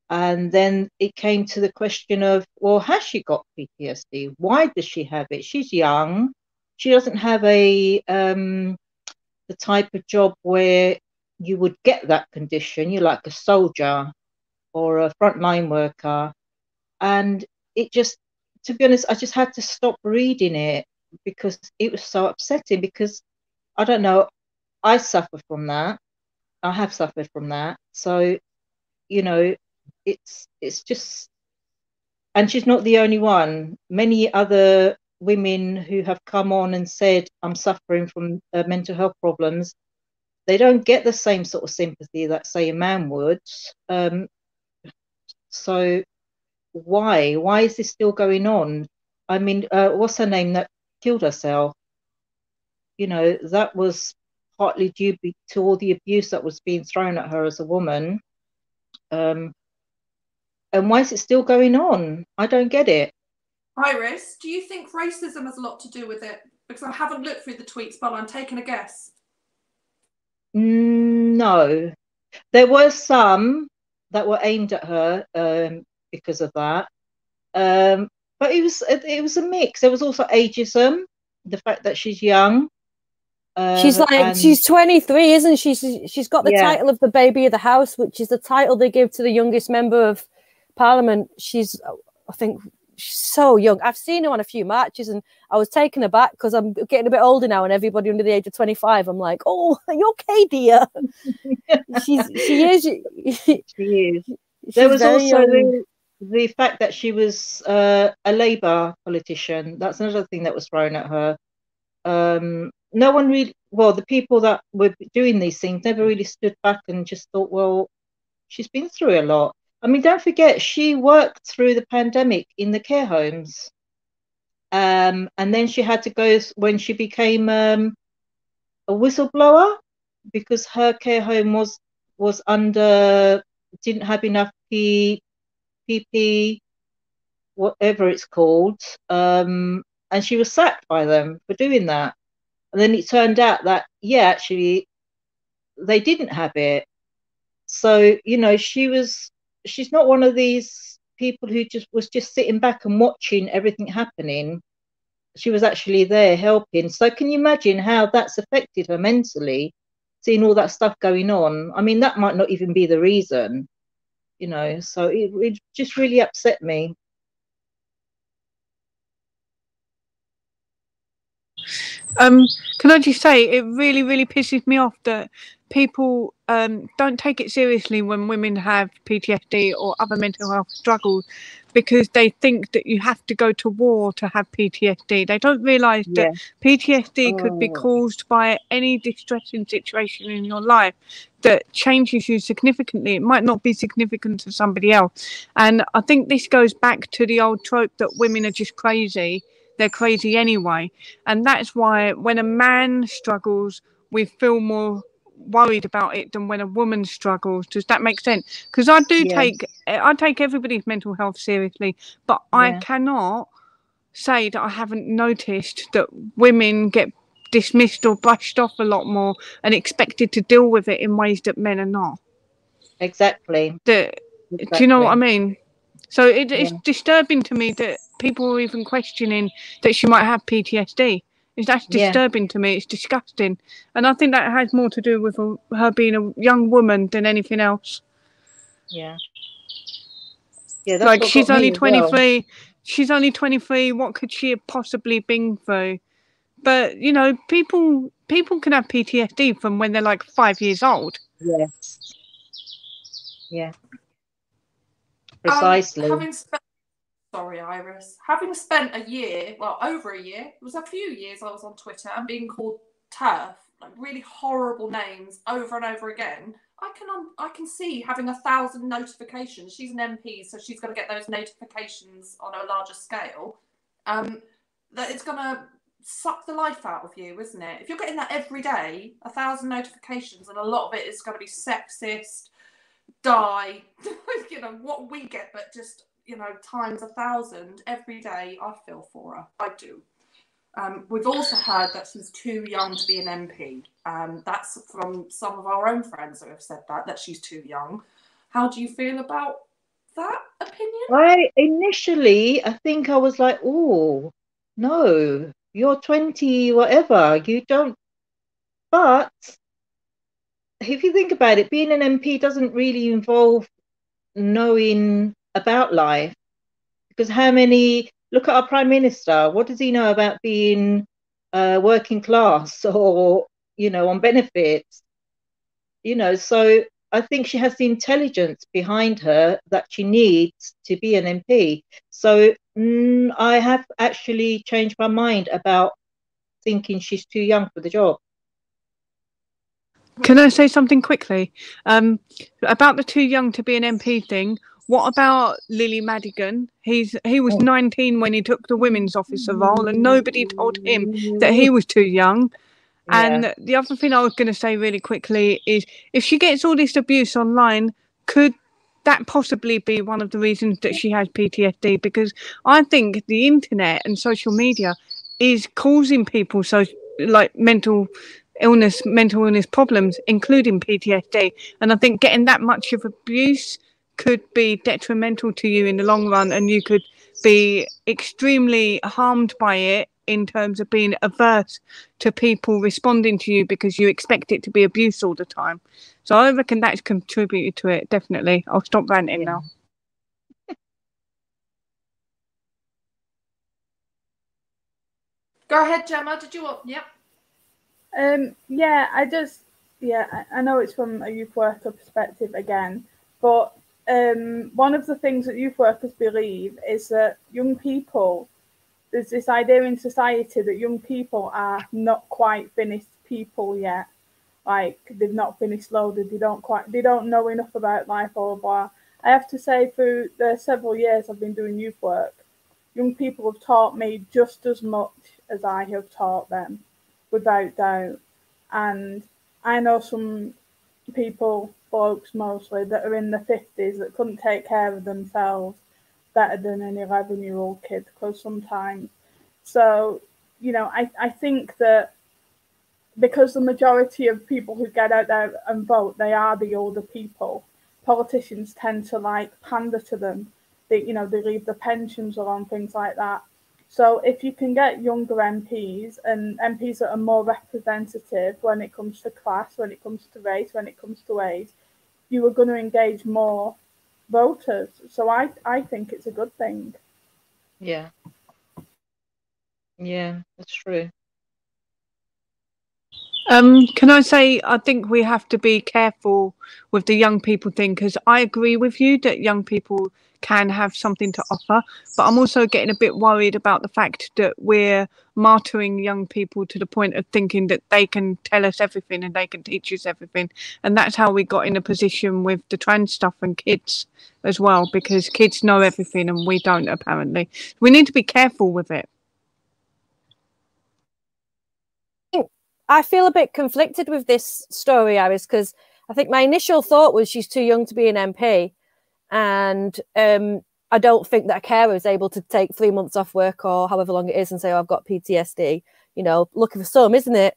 Speaker 4: And then it came to the question of, well, has she got PTSD? Why does she have it? She's young. She doesn't have the type of job where you would get that condition. You're like a soldier or a frontline worker. And it just, to be honest, I just had to stop reading it because it was so upsetting, because I don't know, I suffer from that. I have suffered from that. So, you know, it's just, and she's not the only one. Many other women who have come on and said, I'm suffering from mental health problems, they don't get the same sort of sympathy that, say, a man would. So why is this still going on? I mean, what's her name that killed herself? You know, that was partly due to all the abuse that was being thrown at her as a woman. And why is it still going on? I don't get it.
Speaker 1: Iris, do you think racism has a lot to do with it? Because I haven't looked through the tweets, but I'm taking a guess.
Speaker 4: No. There were some that were aimed at her because of that. But it was a mix. There was also ageism, the fact that she's young.
Speaker 2: She's 23, isn't she? She's got the title of the baby of the house, which is the title they give to the youngest member of Parliament. She's, I think, she's so young. I've seen her on a few marches, and I was taken aback because I'm getting a bit older now, and everybody under the age of 25, I'm like, oh, are you okay, dear? She is.
Speaker 4: She is. There was also the fact that she was a Labour politician. That's another thing that was thrown at her. No one really, well, the people that were doing these things never really stood back and just thought, well, she's been through a lot. I mean, don't forget, she worked through the pandemic in the care homes. And then she had to go when she became a whistleblower, because her care home was under, didn't have enough PP, whatever it's called. And she was sacked by them for doing that. And then it turned out that, yeah, actually, they didn't have it. So, you know, she's not one of these people who was just sitting back and watching everything happening. She was actually there helping. So can you imagine how that's affected her mentally, seeing all that stuff going on? I mean, that might not even be the reason, you know, so it just really upset me.
Speaker 5: Can I just say, it really, really pisses me off that people don't take it seriously when women have PTSD or other mental health struggles, because they think that you have to go to war to have PTSD. They don't realise that PTSD could be caused by any distressing situation in your life that changes you significantly. It might not be significant to somebody else. And I think this goes back to the old trope that women are just crazy. They're crazy anyway. And that's why when a man struggles, we feel more worried about it than when a woman struggles. Does that make sense? Because I take everybody's mental health seriously, but I cannot say that I haven't noticed that women get dismissed or brushed off a lot more and expected to deal with it in ways that men are not.
Speaker 4: Exactly.
Speaker 5: Do you know what I mean? So it's disturbing to me that people are even questioning that she might have PTSD. That's disturbing to me. It's disgusting. And I think that has more to do with her being a young woman than anything else.
Speaker 4: Yeah. Yeah, that's
Speaker 5: like
Speaker 4: what
Speaker 5: she's
Speaker 4: got me
Speaker 5: only
Speaker 4: as well.
Speaker 5: 23. She's only 23. What could she have possibly been through? But, you know, people can have PTSD from when they're like 5 years old.
Speaker 4: Yes. Yeah. Precisely.
Speaker 1: Sorry, Iris. Having spent a year, well, over a year, it was a few years I was on Twitter and being called TERF, like really horrible names over and over again. I can see having 1,000 notifications. She's an MP, so she's going to get those notifications on a larger scale. That it's going to suck the life out of you, isn't it? If you're getting that every day, 1,000 notifications, and a lot of it is going to be sexist, you know, what we get, but just, you know, times 1,000 every day. I feel for her. I do. We've also heard that she's too young to be an MP. That's from some of our own friends that have said that she's too young. How do you feel about that opinion?
Speaker 4: Initially, I think I was like, oh, no, you're 20, whatever, you don't. But if you think about it, being an MP doesn't really involve knowing about life. Because look at our Prime Minister, what does he know about being working class or, you know, on benefits? You know, so I think she has the intelligence behind her that she needs to be an MP. So I have actually changed my mind about thinking she's too young for the job.
Speaker 5: Can I say something quickly about the too young to be an MP thing? What about Lily Madigan? He was 19 when he took the women's officer role, and nobody told him that he was too young. And the other thing I was going to say really quickly is, if she gets all this abuse online, could that possibly be one of the reasons that she has PTSD? Because I think the internet and social media is causing people mental illness problems, including PTSD. And I think getting that much of abuse could be detrimental to you in the long run, and you could be extremely harmed by it in terms of being averse to people responding to you because you expect it to be abuse all the time. So I reckon that's contributed to it, definitely. I'll stop ranting now.
Speaker 1: Go ahead, Gemma. Did you want? Yep.
Speaker 3: I know it's from a youth worker perspective again, but one of the things that youth workers believe is that young people, there's this idea in society that young people are not quite finished people yet. Like, they've not finished loaded, they don't know enough about life, blah, blah, blah. I have to say, through the several years I've been doing youth work, young people have taught me just as much as I have taught them, without doubt. And I know some people, blokes mostly, that are in the 50s that couldn't take care of themselves better than an 11-year-old kid, because sometimes. So, you know, I think that because the majority of people who get out there and vote, they are the older people, politicians tend to like pander to them. They leave the pensions alone, things like that. So if you can get younger MPs and MPs that are more representative when it comes to class, when it comes to race, when it comes to age, you are going to engage more voters. So I think it's a good thing.
Speaker 4: Yeah, that's true.
Speaker 5: Can I say, I think we have to be careful with the young people thing, because I agree with you that young people can have something to offer, but I'm also getting a bit worried about the fact that we're martyring young people to the point of thinking that they can tell us everything and they can teach us everything. And that's how we got in a position with the trans stuff and kids as well, because kids know everything and we don't, apparently. We need to be careful with it.
Speaker 2: I feel a bit conflicted with this story, Iris, because I think my initial thought was she's too young to be an MP, and I don't think that a carer is able to take 3 months off work or however long it is and say, "Oh, I've got PTSD." You know, lucky for some, isn't it?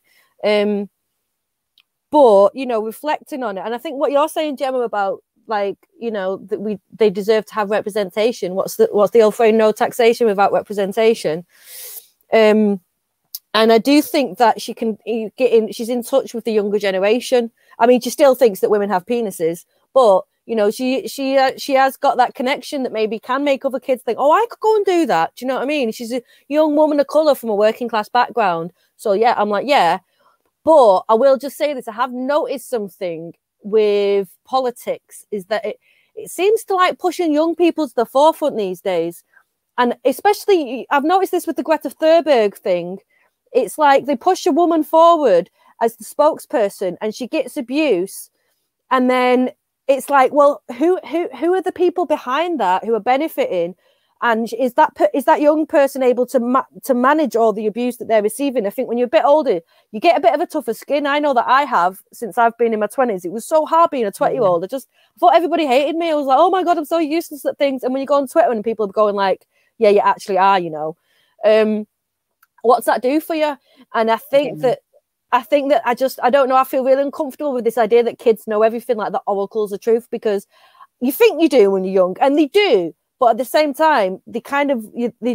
Speaker 2: But you know, reflecting on it, and I think what you're saying, Gemma, about like, you know, that they deserve to have representation. What's the old phrase? No taxation without representation. And I do think that she can get in. She's in touch with the younger generation. I mean, she still thinks that women have penises, but you know, she has got that connection that maybe can make other kids think, "Oh, I could go and do that." Do you know what I mean? She's a young woman of color from a working class background. So yeah, I'm like, yeah. But I will just say this: I have noticed something with politics is that it seems to like pushing young people to the forefront these days, and especially I've noticed this with the Greta Thunberg thing. It's like they push a woman forward as the spokesperson and she gets abuse, and then it's like, well, who are the people behind that who are benefiting, and is that young person able to manage all the abuse that they're receiving? I think when you're a bit older, you get a bit of a tougher skin. I know that I have since I've been in my 20s. It was so hard being a 20-year-old. I thought everybody hated me. I was like, oh my God, I'm so useless at things. And when you go on Twitter and people are going like, yeah, you actually are, you know. What's that do for you? And I think that I don't know, I feel really uncomfortable with this idea that kids know everything, like the oracles of truth, because you think you do when you're young, and they do, but at the same time they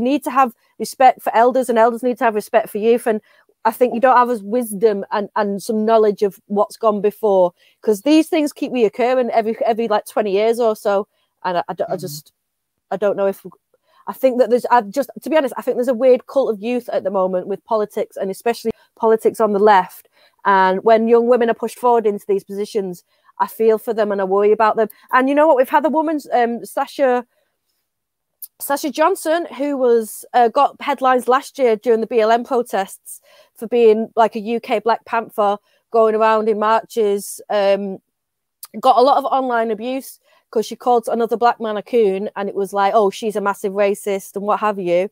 Speaker 2: need to have respect for elders, and elders need to have respect for youth. And I think you don't have as wisdom and some knowledge of what's gone before, because these things keep reoccurring every like 20 years or so. And I don't know if I think that to be honest, I think there's a weird cult of youth at the moment with politics, and especially politics on the left. And when young women are pushed forward into these positions, I feel for them and I worry about them. And you know what? We've had the woman, Sasha Johnson, who was got headlines last year during the BLM protests for being like a UK Black Panther, going around in marches, got a lot of online abuse because she called another black man a coon, and it was like, oh, she's a massive racist and what have you.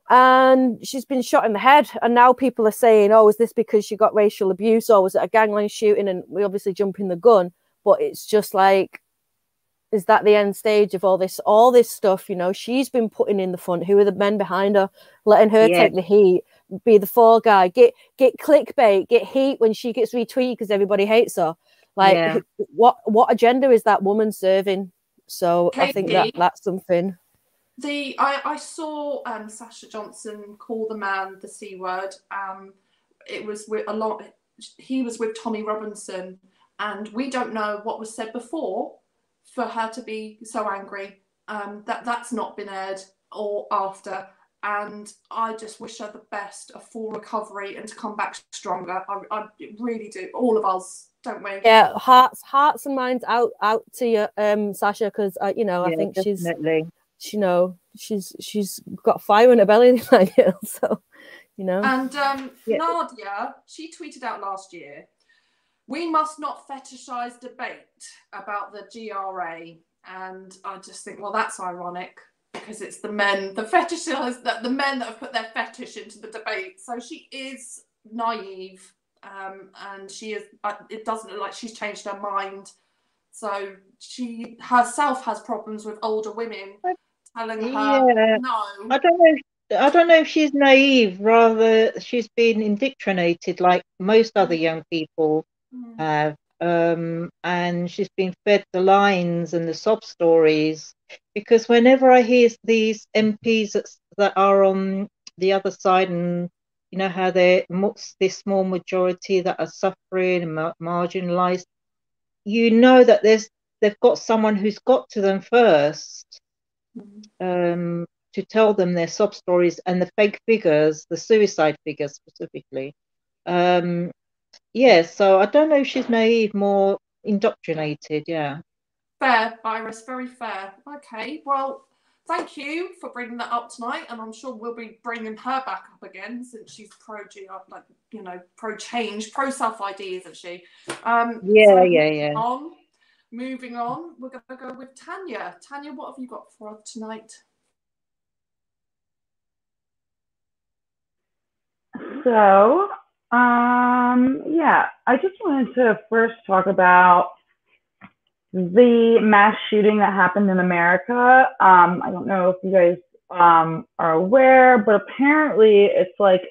Speaker 2: And she's been shot in the head, and now people are saying, oh, is this because she got racial abuse, or was it a gangland shooting? And we obviously jumping the gun, but it's just like, is that the end stage of all this stuff? You know, she's been putting in the front. Who are the men behind her, letting her take the heat, be the fall guy, get clickbait, get heat when she gets retweeted because everybody hates her? Like, what agenda is that woman serving? So Katie, I think that's something.
Speaker 1: I saw Sasha Johnson call the man the C word. It was with he was with Tommy Robinson, and we don't know what was said before for her to be so angry. That's not been aired or after. And I just wish her the best, a full recovery, and to come back stronger. I really do. All of us, don't we?
Speaker 2: Yeah, hearts and minds out to you, Sasha, because you know, I think
Speaker 4: definitely.
Speaker 2: she's got fire in her belly, like, so you know.
Speaker 1: And Nadia, she tweeted out last year, "We must not fetishize debate about the GRA," and I just think, well, that's ironic, because it's the men, the men that have put their fetish into the debate. So she is naive, and she is. It doesn't look like she's changed her mind. So she herself has problems with older women telling her no.
Speaker 4: I don't know if she's naive. Rather, she's been indoctrinated like most other young people have, and she's been fed the lines and the sob stories. Because whenever I hear these MPs that are on the other side, and you know how they're this small majority that are suffering and marginalised, you know that they've got someone who's got to them first, to tell them their sob stories and the fake figures, the suicide figures specifically. So I don't know if she's naive, more indoctrinated. Yeah.
Speaker 1: Fair, Iris, very fair. Okay, well, thank you for bringing that up tonight, and I'm sure we'll be bringing her back up again, since she's pro change, pro self ID, isn't she? Moving on, we're going to go with Tanya. Tanya, what have you got for us tonight?
Speaker 6: So Yeah, I just wanted to first talk about the mass shooting that happened in America. I don't know if you guys are aware, but apparently it's like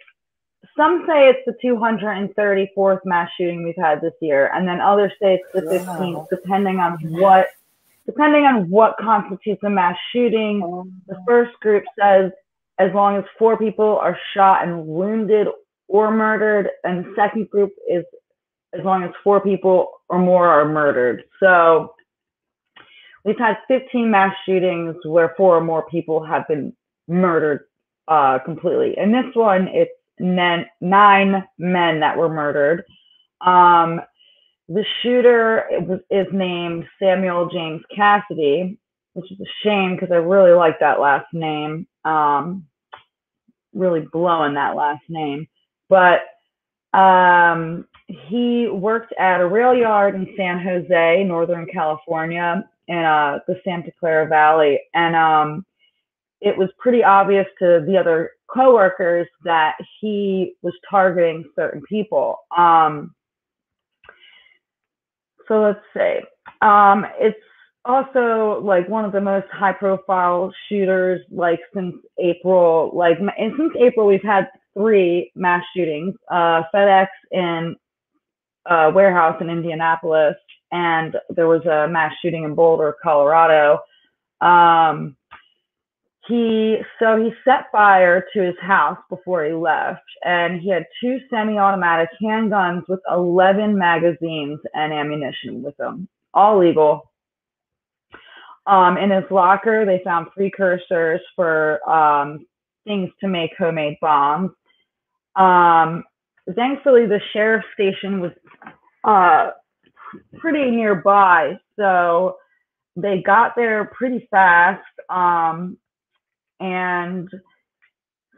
Speaker 6: some say it's the 234th mass shooting we've had this year, and then others say it's the 15th, depending on what constitutes a mass shooting. The first group says as long as 4 people are shot and wounded or murdered, and the second group is as long as 4 people or more are murdered. So we've had 15 mass shootings where 4 or more people have been murdered completely. And this one, it's 9 men that were murdered. The shooter is named Samuel James Cassidy, which is a shame because I really like that last name. Really blowing that last name. But he worked at a rail yard in San Jose, Northern California, in the Santa Clara Valley. And it was pretty obvious to the other coworkers that he was targeting certain people. So let's say it's also like one of the most high profile shooters like since April. And since April we've had 3 mass shootings. FedEx in a warehouse in Indianapolis, and there was a mass shooting in Boulder, Colorado. He set fire to his house before he left, and he had 2 semi-automatic handguns with 11 magazines and ammunition with them, all legal. In his locker, they found precursors for things to make homemade bombs. Thankfully, the sheriff's station was pretty nearby, so they got there pretty fast. And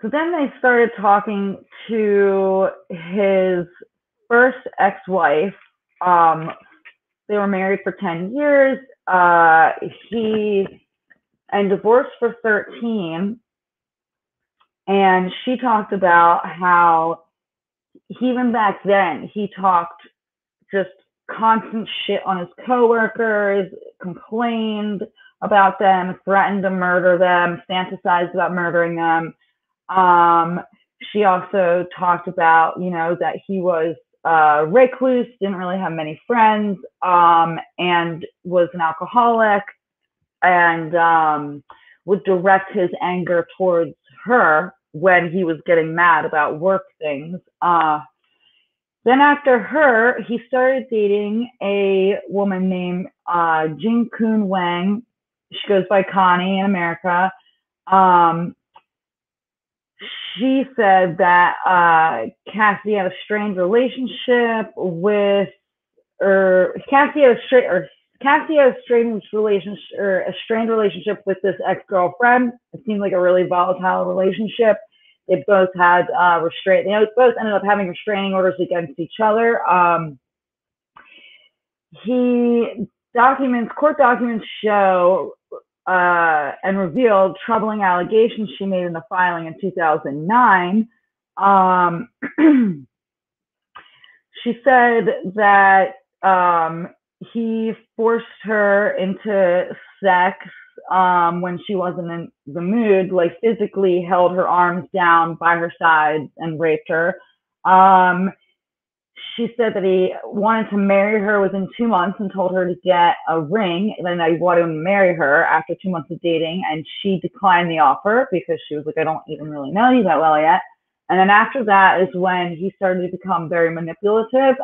Speaker 6: so then they started talking to his first ex-wife. They were married for 10 years. And divorced for 13. And she talked about how even back then he talked just constant shit on his coworkers, complained about them, threatened to murder them, fantasized about murdering them. She also talked about, that he was recluse, didn't really have many friends, and was an alcoholic, and would direct his anger towards her when he was getting mad about work things. Then after her, he started dating a woman named Jing Kun Wang. She goes by Connie in America. She said that Cassie had a strained relationship with, Cassie had a strained relationship with this ex-girlfriend. It seemed like a really volatile relationship. They both had They both ended up having restraining orders against each other. Court documents show and revealed troubling allegations she made in the filing in 2009. She said that he forced her into sex when she wasn't in the mood, like physically held her arms down by her sides and raped her. She said that he wanted to marry her within 2 months and told her to get a ring. And then I wanted to marry her after 2 months of dating. And she declined the offer because she was like, I don't even really know you that well yet. And then after that is when he started to become very manipulative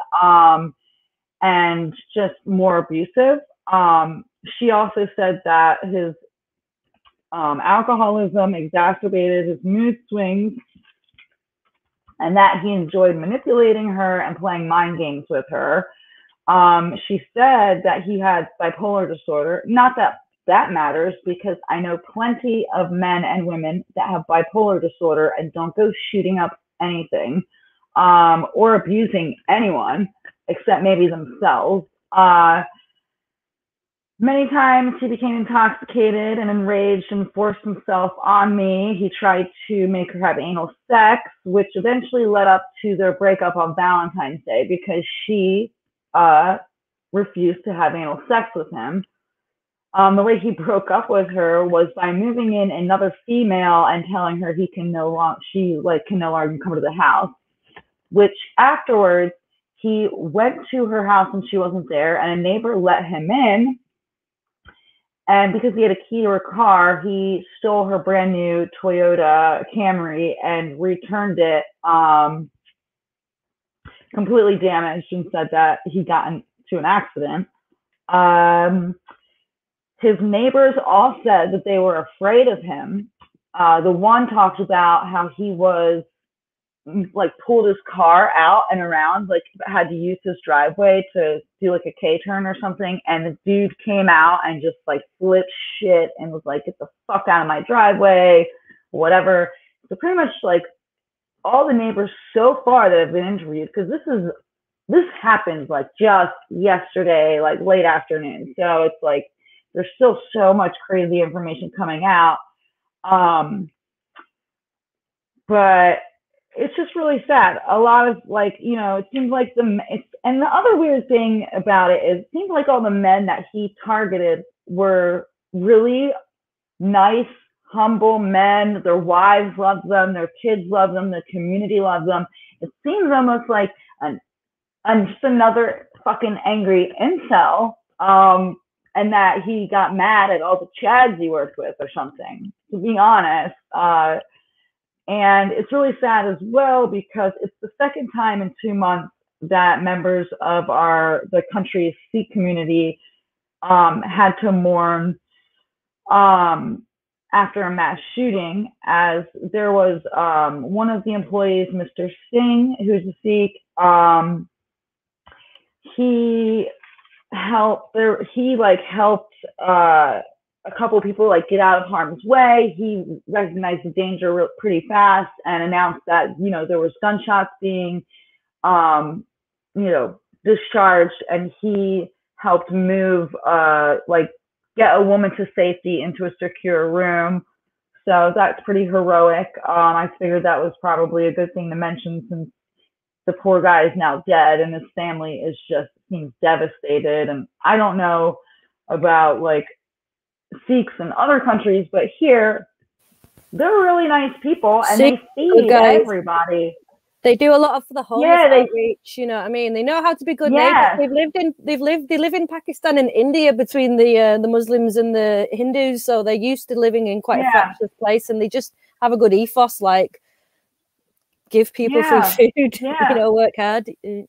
Speaker 6: and just more abusive. She also said that his alcoholism exacerbated his mood swings, and that he enjoyed manipulating her and playing mind games with her. She said that he had bipolar disorder. Not that that matters, because I know plenty of men and women that have bipolar disorder and don't go shooting up anything or abusing anyone except maybe themselves. Many times he became intoxicated and enraged and forced himself on me. He tried to make her have anal sex, which eventually led up to their breakup on Valentine's Day because she refused to have anal sex with him. The way he broke up with her was by moving in another female and telling her she can no longer come to the house, which afterwards he went to her house and she wasn't there, and a neighbor let him in. And because he had a key to her car, he stole her brand new Toyota Camry and returned it completely damaged and said that he got into an accident. His neighbors all said that they were afraid of him. The one talked about how he was pulled his car out and around, had to use his driveway to do a K-turn or something, and the dude came out and just flipped shit and was like, get the fuck out of my driveway, whatever. So pretty much all the neighbors so far that have been interviewed, because this happened just yesterday, late afternoon, so it's there's still so much crazy information coming out, but it's just really sad. A lot of it seems like and the other weird thing about it is it seems like all the men that he targeted were really nice, humble men. Their wives loved them, their kids loved them, the community loved them. It seems almost like just another fucking angry incel, and that he got mad at all the Chads he worked with or something, to be honest. And it's really sad as well because it's the second time in 2 months that members of the country's Sikh community had to mourn after a mass shooting, as there was one of the employees, Mr. Singh, who's a Sikh. He helped a couple of people get out of harm's way. He recognized the danger pretty fast and announced that there was gunshots being discharged, and he helped move get a woman to safety into a secure room. So that's pretty heroic. I figured that was probably a good thing to mention since the poor guy is now dead and his family seems devastated. And I don't know about Sikhs in other countries, but here they're really nice people and they feed everybody.
Speaker 2: They do a lot of the homeless outreach, you know what I mean? They know how to be good neighbors. They live in Pakistan and India between the Muslims and the Hindus, so they're used to living in quite a fractious place, and they just have a good ethos, give people free food, work hard. People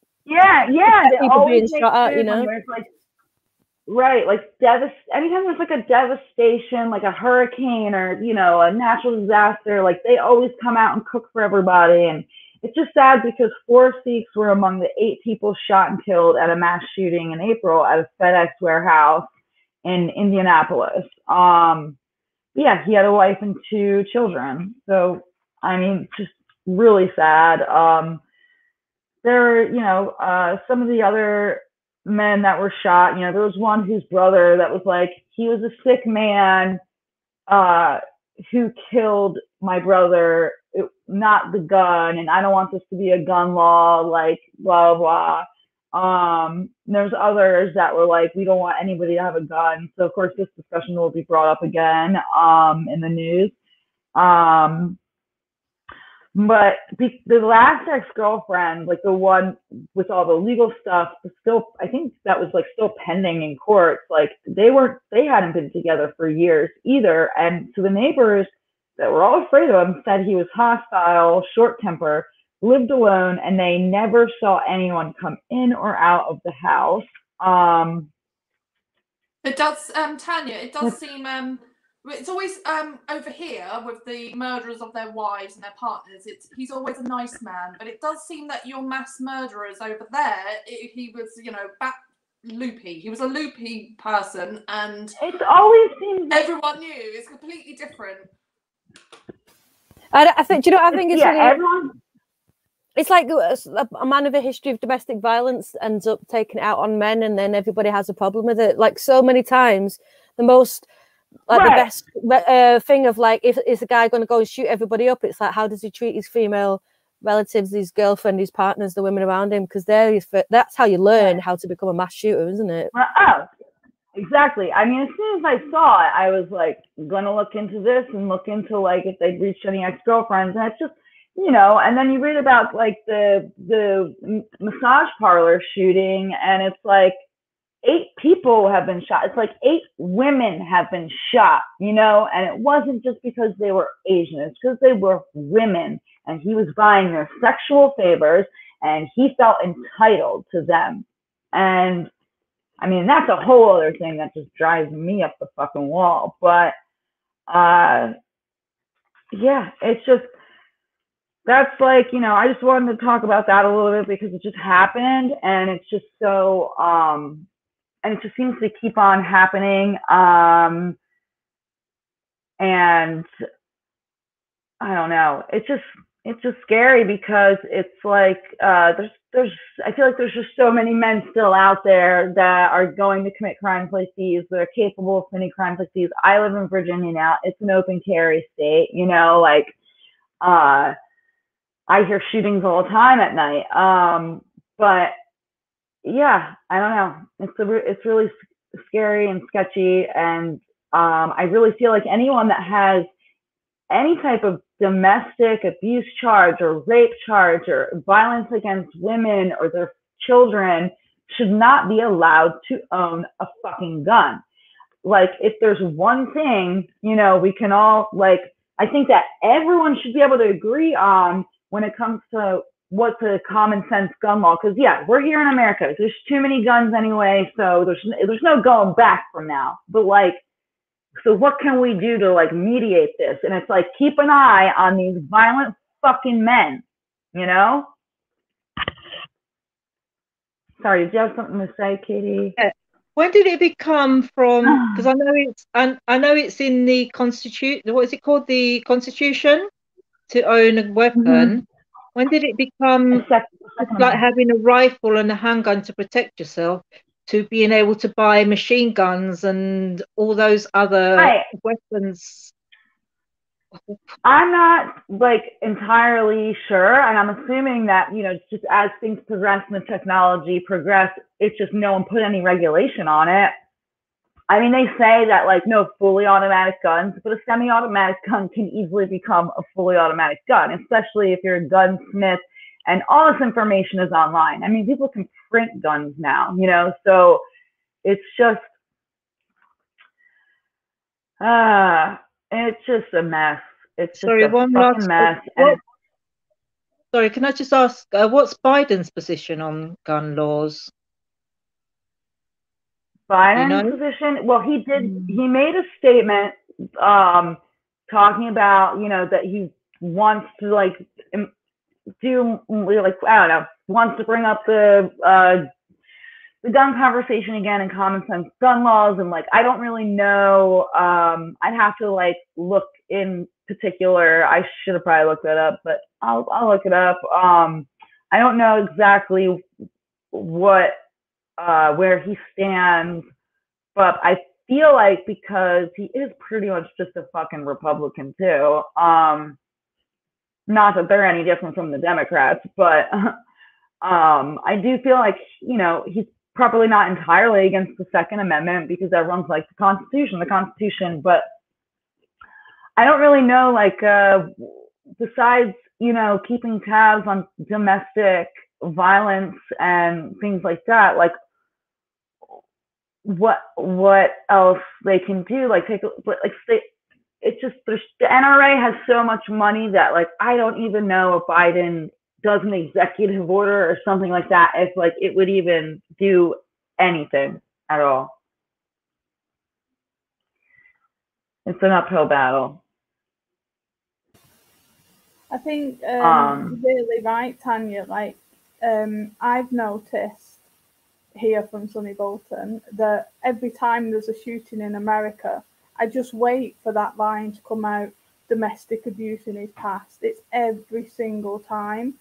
Speaker 2: being shot at,
Speaker 6: Right, anytime there's a devastation, a hurricane or a natural disaster, they always come out and cook for everybody. And it's just sad because 4 Sikhs were among the 8 people shot and killed at a mass shooting in April at a FedEx warehouse in Indianapolis. He had a wife and 2 children. So just really sad. Some of the other men that were shot, there was one whose brother that was he was a sick man who killed my brother, not the gun, and I don't want this to be a gun law, blah blah. There's others that were we don't want anybody to have a gun. So of course this discussion will be brought up again in the news. But the last ex-girlfriend, the one with all the legal stuff, was still, I think that was still pending in court. They hadn't been together for years either. And so the neighbors that were all afraid of him said he was hostile, short-tempered, lived alone, and they never saw anyone come in or out of the house.
Speaker 1: It does, Tanya, it does seem it's always over here with the murderers of their wives and their partners. He's always a nice man, but it does seem that your mass murderers over there, he was, loopy. He was a loopy person, and
Speaker 6: it always seems
Speaker 1: everyone knew. It's completely different.
Speaker 2: I think. Do you know what I think? It's really.
Speaker 6: Everyone.
Speaker 2: it's like a man with a history of domestic violence ends up taking it out on men, and then everybody has a problem with it. Like so many times, the most like the best thing of like, if is a guy going to go and shoot everybody up, it's like, how does he treat his female relatives, his girlfriend, his partners, the women around him? Because that's how you learn how to become a mass shooter, isn't it?
Speaker 6: Well, oh, exactly. I mean, as soon as I saw it, I was like, gonna look into this and look into like if they'd reached any ex-girlfriends, and it's just, you know. And then you read about like the massage parlor shooting, and it's like 8 people have been shot. It's like 8 women have been shot, you know, and it wasn't just because they were Asian. It's because they were women, and he was buying their sexual favors, and he felt entitled to them. And I mean, that's a whole other thing that just drives me up the fucking wall. But yeah, it's just, that's like, you know, I just wanted to talk about that a little bit because it just happened, and it's just so and it just seems to keep on happening. And I don't know. It's just scary because it's like there's I feel like there's just so many men still out there that are going to commit crimes like these, that are capable of committing crimes like these. I live in Virginia now. It's an open carry state, you know, like I hear shootings all the time at night. But yeah, I don't know. It's really scary and sketchy, and I really feel like anyone that has any type of domestic abuse charge or rape charge or violence against women or their children should not be allowed to own a fucking gun. Like, if there's one thing, you know, we can all, like, I think that everyone should be able to agree on when it comes to what's a common sense gun law. Because yeah, we're here in America. There's too many guns anyway, so there's no going back from now. But like, so what can we do to like mediate this? And it's like, keep an eye on these violent fucking men, you know? Sorry, did you have something to say, Katie?
Speaker 4: Yeah. When did it become from? Because I know it's in the Constitution. What is it called? The Constitution, to own a weapon. Mm-hmm. When did it become like having a rifle and a handgun to protect yourself, to being able to buy machine guns and all those other weapons?
Speaker 6: I'm not like entirely sure, and I'm assuming that, you know, just as things progress and the technology progress, it's just no one put any regulation on it. I mean, they say that like no fully automatic guns, but a semi-automatic gun can easily become a fully automatic gun, especially if you're a gunsmith and all this information is online. I mean, people can print guns now, you know, so it's just a mess. It's just a fucking mess.
Speaker 4: Sorry, can I just ask, what's Biden's position on gun laws?
Speaker 6: Biden's position? Well, he made a statement talking about, you know, that he wants to like do like, I don't know, wants to bring up the gun conversation again and common sense gun laws. And like, I don't really know. I'd have to like look in particular. I should have probably looked that up, but I'll look it up. I don't know exactly what where he stands, but I feel like because he is pretty much just a fucking Republican too. Not that they're any different from the Democrats, but I do feel like, you know, he's probably not entirely against the Second Amendment because everyone's like the Constitution, but I don't really know, like, besides, you know, keeping tabs on domestic violence and things like that, like, what else they can do? Like, it's just, the NRA has so much money that, like, I don't even know if Biden does an executive order or something like that, if like it would even do anything at all. It's an uphill battle.
Speaker 3: I think you're really right, Tanya. Like, I've noticed here from Sonny Bolton that every time there's a shooting in America, I just wait for that line to come out, domestic abuse in his past. It's every single time.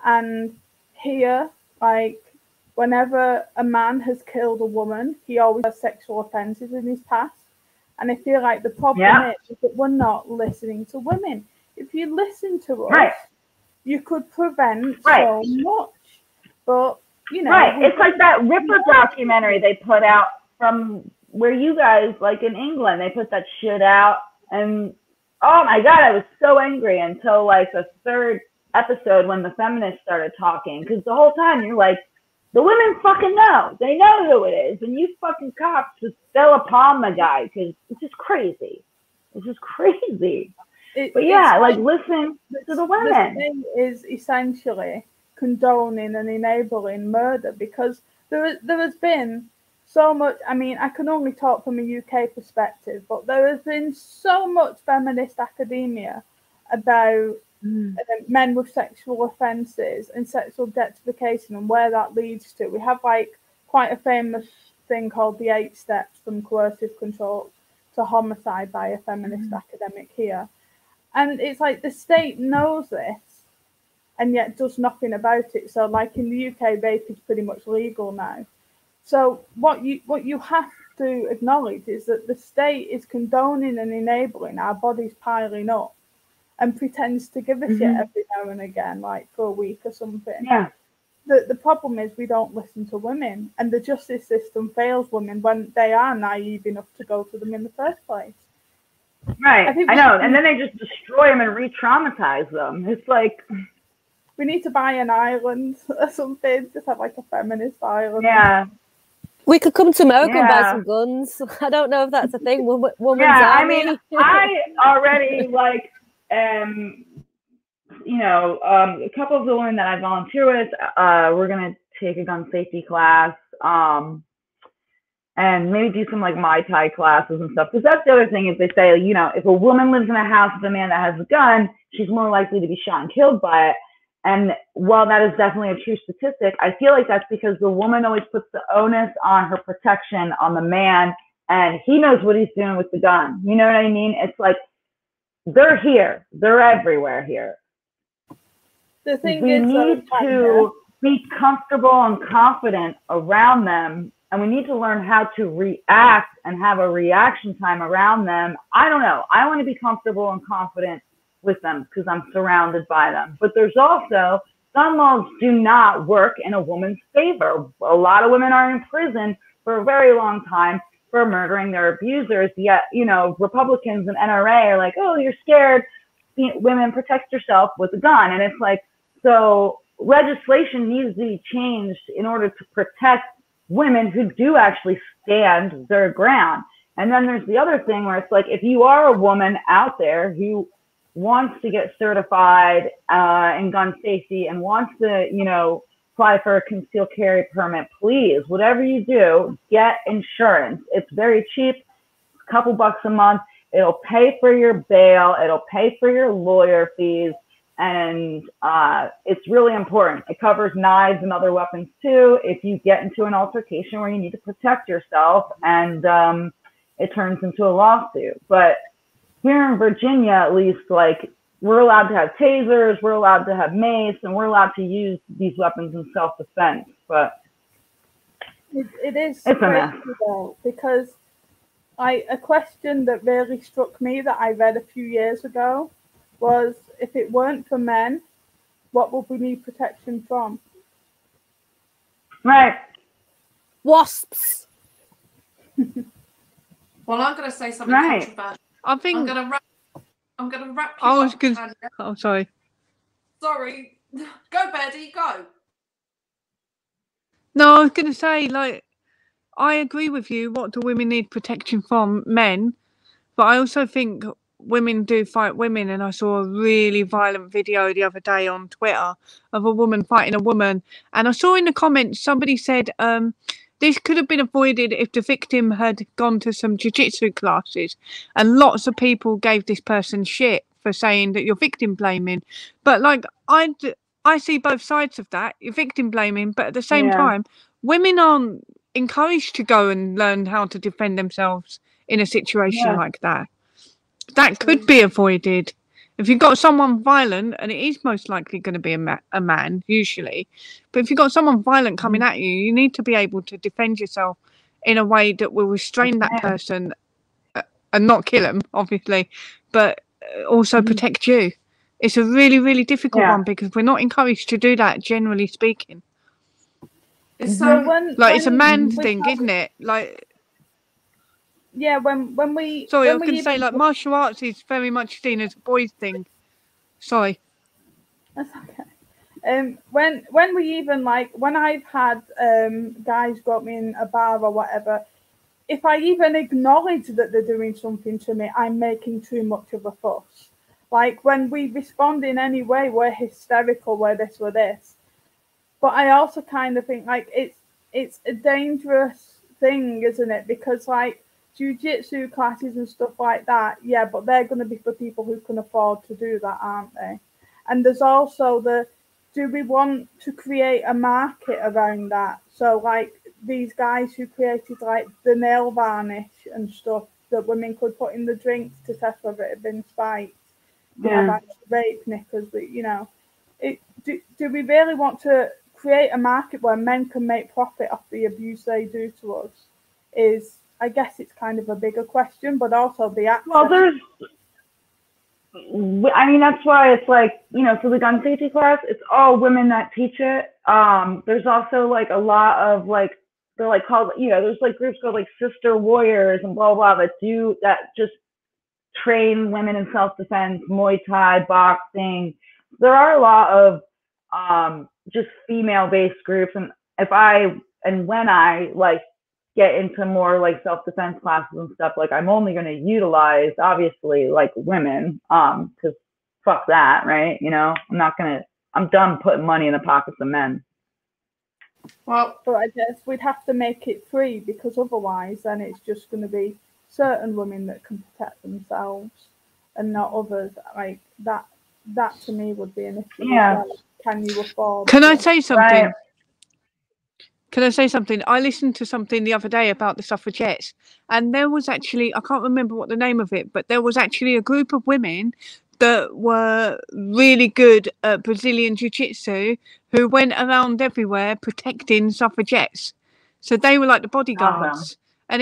Speaker 3: And here, like, whenever a man has killed a woman, he always has sexual offences in his past. And I feel like the problem is that we're not listening to women. If you listen to us, you could prevent so much. But, you know.
Speaker 6: Right. It's like that Ripper documentary they put out from where you guys, like in England, they put that shit out. And, oh my God, I was so angry until like the third episode when the feminists started talking. Because the whole time you're like, the women fucking know. They know who it is. And you fucking cops just fell upon the guy because it's just crazy. It's just crazy. But yeah, like listen to the women.
Speaker 3: The thing is essentially condoning and enabling murder because there has been so much. I mean, I can only talk from a UK perspective, but there has been so much feminist academia about men with sexual offences and sexual objectification and where that leads to. We have like quite a famous thing called the 8 steps from coercive control to homicide by a feminist academic here. And it's like the state knows this and yet does nothing about it. So like in the UK, vape is pretty much legal now. So what you have to acknowledge is that the state is condoning and enabling our bodies piling up and pretends to give us shit every now and again, like for a week or something.
Speaker 6: Yeah.
Speaker 3: The problem is we don't listen to women, and the justice system fails women when they are naive enough to go to them in the first place.
Speaker 6: Right, I know, and then they just destroy them and re-traumatize them. It's like...
Speaker 3: We need to buy an island or something, just have like a feminist island.
Speaker 6: Yeah.
Speaker 2: We could come to America and buy some guns. I don't know if that's a thing. Women's army.
Speaker 6: I mean, I already like... you know, a couple of the women that I volunteer with, we're going to take a gun safety class and maybe do some like Muay Thai classes and stuff. Because that's the other thing is they say, you know, if a woman lives in a house with a man that has a gun, she's more likely to be shot and killed by it. And while that is definitely a true statistic, I feel like that's because the woman always puts the onus on her protection on the man, and he knows what he's doing with the gun. You know what I mean? It's like, they're here. They're everywhere here.
Speaker 3: The thing
Speaker 6: we
Speaker 3: is,
Speaker 6: need to be comfortable and confident around them, and we need to learn how to react and have a reaction time around them. I don't know. I want to be comfortable and confident with them because I'm surrounded by them. But there's also, gun laws do not work in a woman's favor. A lot of women are in prison for a very long time for murdering their abusers. Yet, you know, Republicans and NRA are like, oh, you're scared. Women, protect yourself with a gun. And it's like, so legislation needs to be changed in order to protect women who do actually stand their ground. And then there's the other thing where it's like, if you are a woman out there who wants to get certified in gun safety and wants to, you know, apply for a concealed carry permit, please, whatever you do, get insurance. It's very cheap, a couple bucks a month. It'll pay for your bail. It'll pay for your lawyer fees. And it's really important. It covers knives and other weapons too. If you get into an altercation where you need to protect yourself and it turns into a lawsuit. But here in Virginia, at least, like, we're allowed to have tasers, we're allowed to have mace, and we're allowed to use these weapons in self-defense. But
Speaker 3: it is
Speaker 6: it's a mess.
Speaker 3: Though, because a question that really struck me that I read a few years ago was, if it weren't for men, what would we need protection from?
Speaker 6: Right.
Speaker 2: Wasps.
Speaker 1: Well, I'm going to say something controversial.
Speaker 5: I think
Speaker 1: I'm going to wrap you
Speaker 5: I was
Speaker 1: up.
Speaker 5: good. Oh, sorry.
Speaker 1: Sorry. Go, Betty, go.
Speaker 5: No, I was going to say, like, I agree with you. What do women need protection from? Men. But I also think women do fight women. And I saw a really violent video the other day on Twitter of a woman fighting a woman. And I saw in the comments, somebody said, this could have been avoided if the victim had gone to some jiu-jitsu classes. And lots of people gave this person shit for saying that you're victim blaming. But like, I see both sides of that. You're victim blaming, but at the same time, women aren't encouraged to go and learn how to defend themselves in a situation like that. That could be avoided If you've got someone violent, and it is most likely going to be a man usually, but if you've got someone violent coming at you, you need to be able to defend yourself in a way that will restrain that person and not kill them, obviously, but also protect you. It's a really, really difficult one because we're not encouraged to do that, generally speaking.
Speaker 1: It's so
Speaker 5: it's a man thing, isn't it? Like,
Speaker 3: yeah, when we
Speaker 5: sorry, I
Speaker 3: when
Speaker 5: was
Speaker 3: we
Speaker 5: going to say,
Speaker 3: even
Speaker 5: like, martial arts is very much seen as a boys' thing. Sorry.
Speaker 3: That's okay. When we even like when I've had guys go up me in a bar or whatever, if I even acknowledge that they're doing something to me, I'm making too much of a fuss. Like when we respond in any way, we're hysterical, we're this, we're this. But I also kind of think like it's a dangerous thing, isn't it? Because like jiu-jitsu classes and stuff like that, yeah, but they're going to be for people who can afford to do that, aren't they? And there's also do we want to create a market around that? So like these guys who created like the nail varnish and stuff that women could put in the drinks to test whether it had been spiked. They have actually rape knickers, but you know, do we really want to create a market where men can make profit off the abuse they do to us? I guess it's kind of a bigger question, but also the access.
Speaker 6: Well, I mean, that's why it's like, you know, for the gun safety class, it's all women that teach it. There's also like a lot of like, they're like called, you know, there's like groups called like sister warriors and blah, blah, that just train women in self-defense, Muay Thai, boxing. There are a lot of just female-based groups, and when I like get into more like self-defense classes and stuff, like I'm only going to utilize obviously like women, because fuck that, right? You know, I'm done putting money in the pockets of men.
Speaker 3: Well, but I guess we'd have to make it free, because otherwise then it's just going to be certain women that can protect themselves and not others. Like that to me would be an issue.
Speaker 6: Yeah.
Speaker 3: Well. Can you afford?
Speaker 5: Can I say something?
Speaker 6: Right.
Speaker 5: Can I say something? I listened to something the other day about the suffragettes, and there was actually, I can't remember what the name of it, but there was actually a group of women that were really good at Brazilian Jiu-Jitsu who went around everywhere protecting suffragettes. So they were like the bodyguards.
Speaker 6: Awesome.
Speaker 5: And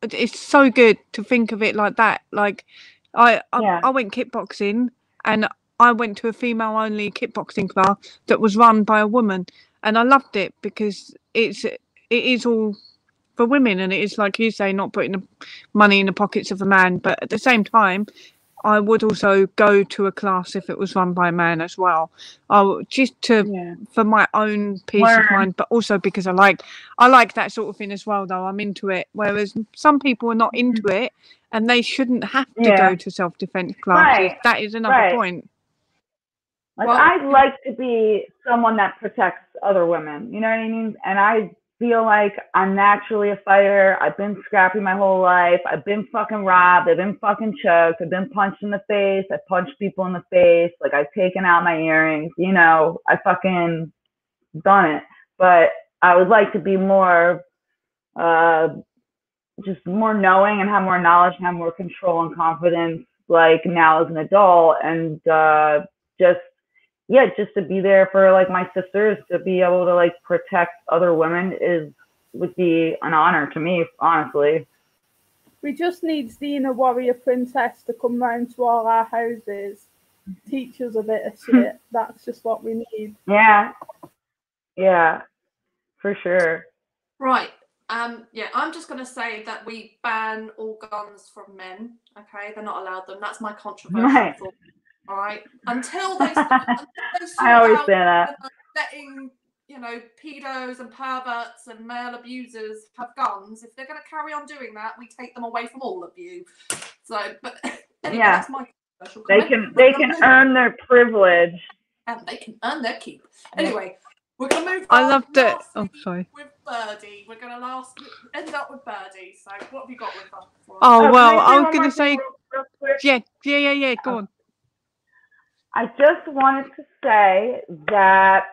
Speaker 5: it's so good to think of it like that. Like I went kickboxing, and I went to a female-only kickboxing class that was run by a woman, and I loved it because it is all for women, and it is, like you say, not putting the money in the pockets of a man. But at the same time, I would also go to a class if it was run by a man as well. For my own peace of mind, but also because I like that sort of thing as well. Though I'm into it, whereas some people are not into it, and they shouldn't have to go to self-defense classes.
Speaker 6: Right.
Speaker 5: That is another point.
Speaker 6: Like, I'd like to be someone that protects other women, you know what I mean? And I feel like I'm naturally a fighter. I've been scrappy my whole life. I've been fucking robbed. I've been fucking choked. I've been punched in the face. I've punched people in the face. Like, I've taken out my earrings. You know, I fucking done it. But I would like to be more, just more knowing and have more knowledge and have more control and confidence, like now as an adult, and just to be there for like my sisters, to be able to like protect other women would be an honor to me, honestly.
Speaker 3: We just need Xena Warrior Princess to come round to all our houses, teach us a bit of shit. That's just what we need.
Speaker 6: Yeah, for sure.
Speaker 1: Right. I'm just going to say that we ban all guns from men. Okay, they're not allowed them. That's my controversial thought. All right, until they start,
Speaker 6: I always say that.
Speaker 1: Letting, you know, pedos and perverts and male abusers have guns. If they're going to carry on doing that, we take them away from all of you. So, but anyway, that's my controversial comment.
Speaker 6: They can earn their privilege,
Speaker 1: and they can earn their keep. Anyway, we're going to move on.
Speaker 5: I loved it. Oh, sorry.
Speaker 1: With Birdie, we're going to end up with Birdie. So, what have you got with her?
Speaker 5: Oh well, I was going to say, yeah. Go on.
Speaker 6: I just wanted to say that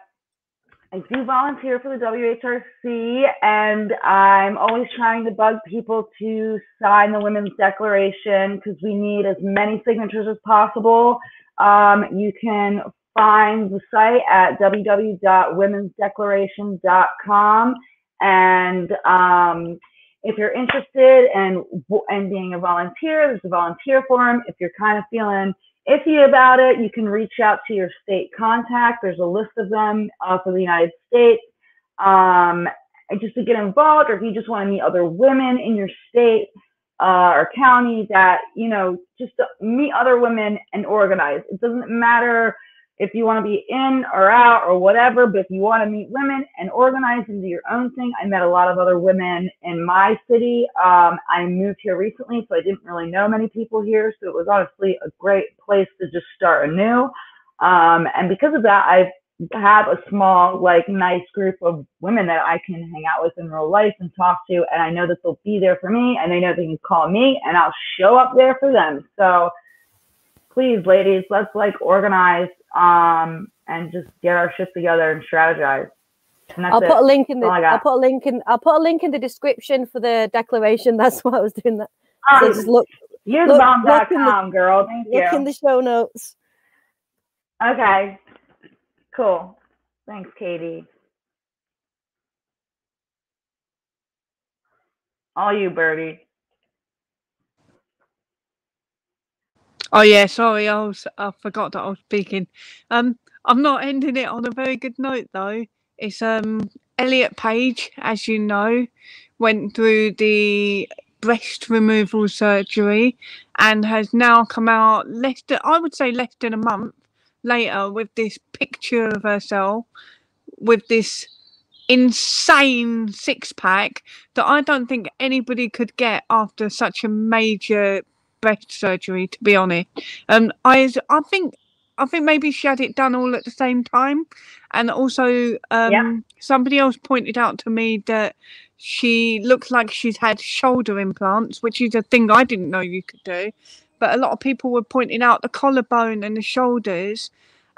Speaker 6: I do volunteer for the WHRC, and I'm always trying to bug people to sign the Women's Declaration because we need as many signatures as possible. You can find the site at www.womensdeclaration.com, and if you're interested in being a volunteer, there's a volunteer form. If you're kind of feeling iffy about it, you can reach out to your state contact. There's a list of them for the United States. And just to get involved, or if you just want to meet other women in your state or county that, you know, just to meet other women and organize. It doesn't matter if you want to be in or out or whatever, but if you want to meet women and organize and do your own thing. I met a lot of other women in my city. I moved here recently, so I didn't really know many people here. So it was honestly a great place to just start anew. And because of that, I have a small, like, nice group of women that I can hang out with in real life and talk to. And I know that they'll be there for me, and they know they can call me, and I'll show up there for them. So please, ladies, let's like organize and just get our shit together and strategize. And
Speaker 2: I'll put a link in the I'll put a link in the description for the declaration. That's why I was doing that. So just
Speaker 6: Usebomb.com, girl. Thank you.
Speaker 2: Look in the show notes.
Speaker 6: Okay. Cool. Thanks, Katie. All you, Birdie.
Speaker 5: Oh yeah, sorry, I forgot that I was speaking. I'm not ending it on a very good note though. It's Elliot Page, as you know, went through the breast removal surgery and has now come out less than a month later with this picture of herself with this insane six-pack that I don't think anybody could get after such a major breast surgery, to be honest. I think maybe she had it done all at the same time, and also somebody else pointed out to me that she looks like she's had shoulder implants, which is a thing I didn't know you could do, but a lot of people were pointing out the collarbone and the shoulders,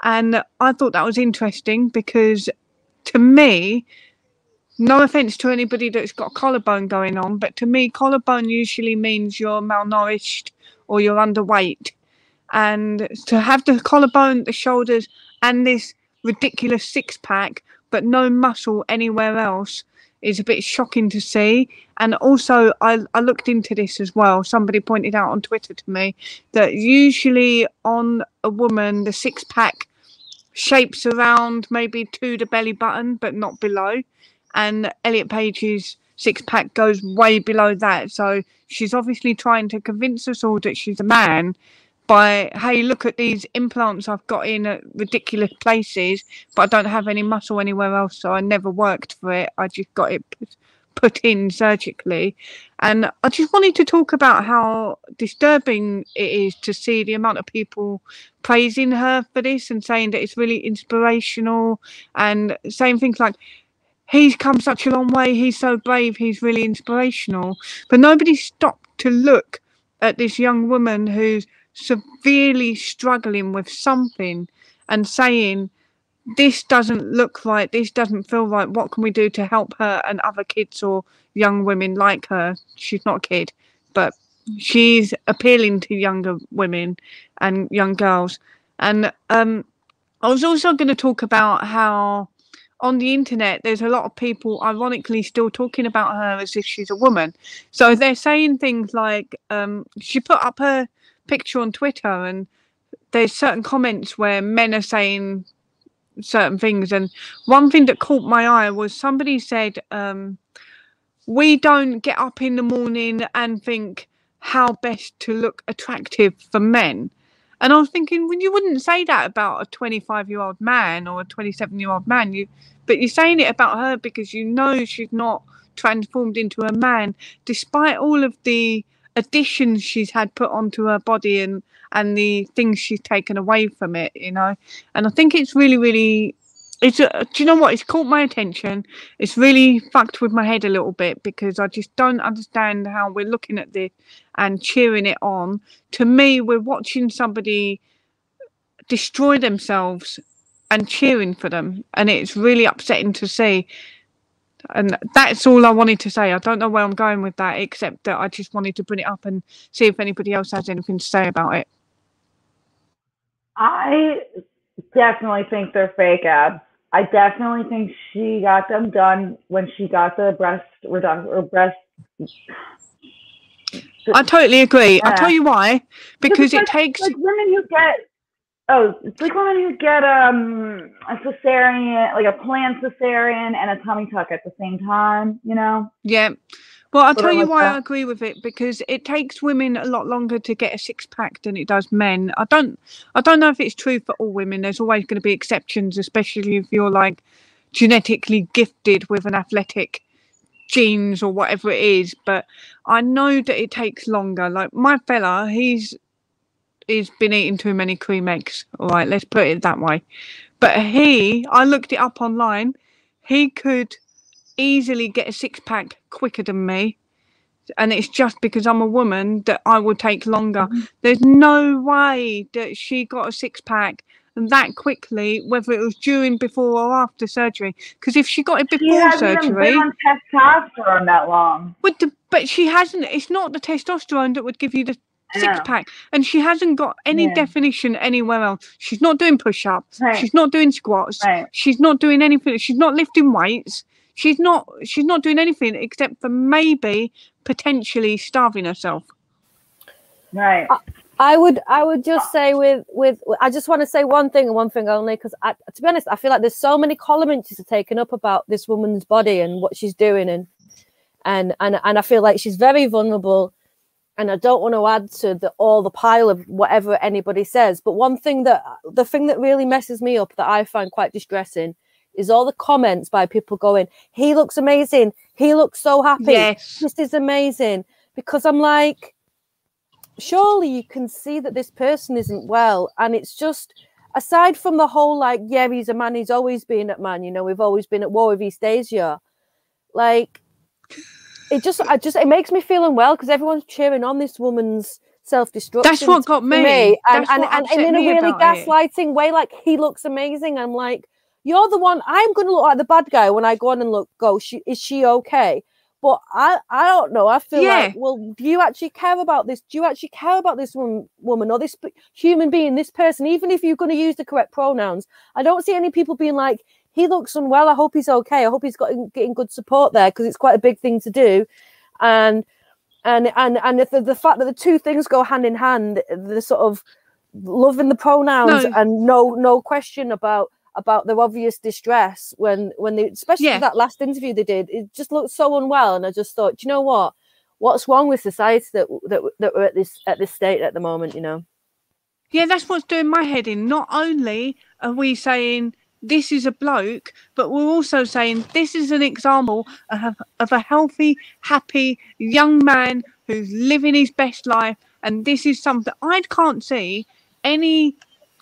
Speaker 5: and I thought that was interesting because, to me, no offense to anybody that's got collarbone going on, but to me, collarbone usually means you're malnourished or you're underweight. And to have the collarbone, the shoulders, and this ridiculous six-pack, but no muscle anywhere else, is a bit shocking to see. And also, I looked into this as well. Somebody pointed out on Twitter to me that usually on a woman, the six-pack shapes around maybe to the belly button, but not below. And Elliot Page's six-pack goes way below that. So she's obviously trying to convince us all that she's a man by, hey, look at these implants I've got in at ridiculous places, but I don't have any muscle anywhere else, so I never worked for it. I just got it put in surgically. And I just wanted to talk about how disturbing it is to see the amount of people praising her for this and saying that it's really inspirational, and saying things like, he's come such a long way, he's so brave, he's really inspirational. But nobody stopped to look at this young woman who's severely struggling with something and saying, this doesn't look right, this doesn't feel right, what can we do to help her and other kids or young women like her? She's not a kid, but she's appealing to younger women and young girls. And I was also going to talk about how on the internet, there's a lot of people, ironically, still talking about her as if she's a woman. So they're saying things like, she put up her picture on Twitter, and there's certain comments where men are saying certain things. And one thing that caught my eye was somebody said, we don't get up in the morning and think how best to look attractive for men. And I was thinking, well, you wouldn't say that about a 25-year-old man or a 27-year-old man. But you're saying it about her because you know she's not transformed into a man, despite all of the additions she's had put onto her body and the things she's taken away from it, you know. And I think it's really, really, do you know what? It's caught my attention. It's really fucked with my head a little bit because I just don't understand how we're looking at this and cheering it on. To me, we're watching somebody destroy themselves and cheering for them, and it's really upsetting to see. And that's all I wanted to say. I don't know where I'm going with that, except that I just wanted to bring it up and see if anybody else has anything to say about it.
Speaker 6: I definitely think they're fake abs. I definitely think she got them done when she got the breast reduction or breast.
Speaker 5: I totally agree. I'll
Speaker 6: Yeah.
Speaker 5: tell you why. Because
Speaker 6: It's
Speaker 5: it takes.
Speaker 6: like women who get. Oh, it's like women who get a cesarean, like a planned cesarean and a tummy tuck at the same time. You know.
Speaker 5: Yeah. Well, I'll
Speaker 6: Sort
Speaker 5: tell
Speaker 6: of
Speaker 5: you
Speaker 6: like
Speaker 5: why
Speaker 6: that.
Speaker 5: I agree with it, because it takes women a lot longer to get a six-pack than it does men. I don't know if it's true for all women. There's always going to be exceptions, especially if you're like genetically gifted with an athletic genes or whatever it is. But I know that it takes longer. Like my fella, he's been eating too many cream eggs. All right, let's put it that way. But I looked it up online. He could easily get a six-pack quicker than me, and it's just because I'm a woman that I will take longer. There's no way that she got a six-pack that quickly, whether it was during, before or after surgery, because if she got it
Speaker 6: She
Speaker 5: before
Speaker 6: hasn't even
Speaker 5: surgery,
Speaker 6: been on testosterone that long.
Speaker 5: but she hasn't, it's not the testosterone that would give you the
Speaker 6: I know.
Speaker 5: six-pack, and she hasn't got any
Speaker 6: Yeah.
Speaker 5: definition anywhere else. She's not doing push-ups,
Speaker 6: Right.
Speaker 5: she's not doing squats,
Speaker 6: Right.
Speaker 5: she's not doing anything, she's not lifting weights, she's not doing anything except for maybe potentially starving herself.
Speaker 6: Right.
Speaker 2: I would just say with I just want to say one thing and one thing only, because to be honest, I feel like there's so many column inches taken up about this woman's body and what she's doing, and I feel like she's very vulnerable, and I don't want to add to all the pile of whatever anybody says. But the thing that really messes me up, that I find quite distressing, is all the comments by people going, "He looks amazing. He looks so happy.
Speaker 5: Yes.
Speaker 2: This is amazing." Because I'm like, surely you can see that this person isn't well. And it's just, aside from the whole, like, yeah, he's a man, he's always been at man, you know, we've always been at war with East Asia. Like, it makes me feel unwell, because everyone's cheering on this woman's self-destruction.
Speaker 5: That's what got me.
Speaker 2: And
Speaker 5: That's what
Speaker 2: in a
Speaker 5: upset me
Speaker 2: really
Speaker 5: about it.
Speaker 2: gaslighting way, like, he looks amazing. I'm like, you're the one, I'm going to look like the bad guy when I go on and is she okay? But I don't know. I feel like, well, do you actually care about this? Do you actually care about this woman or this human being, this person? Even if you're going to use the correct pronouns, I don't see any people being like, he looks unwell, I hope he's okay. I hope he's getting good support there, because it's quite a big thing to do. And the fact that the two things go hand in hand, the sort of loving the pronouns and no question about their obvious distress when they, especially that last interview they did, it just looked so unwell. And I just thought, do you know what's wrong with society that we're at this state at the moment, you know?
Speaker 5: Yeah, that's what's doing my head in. Not only are we saying this is a bloke, but we're also saying this is an example of a healthy, happy young man who's living his best life. And this is something I can't see any,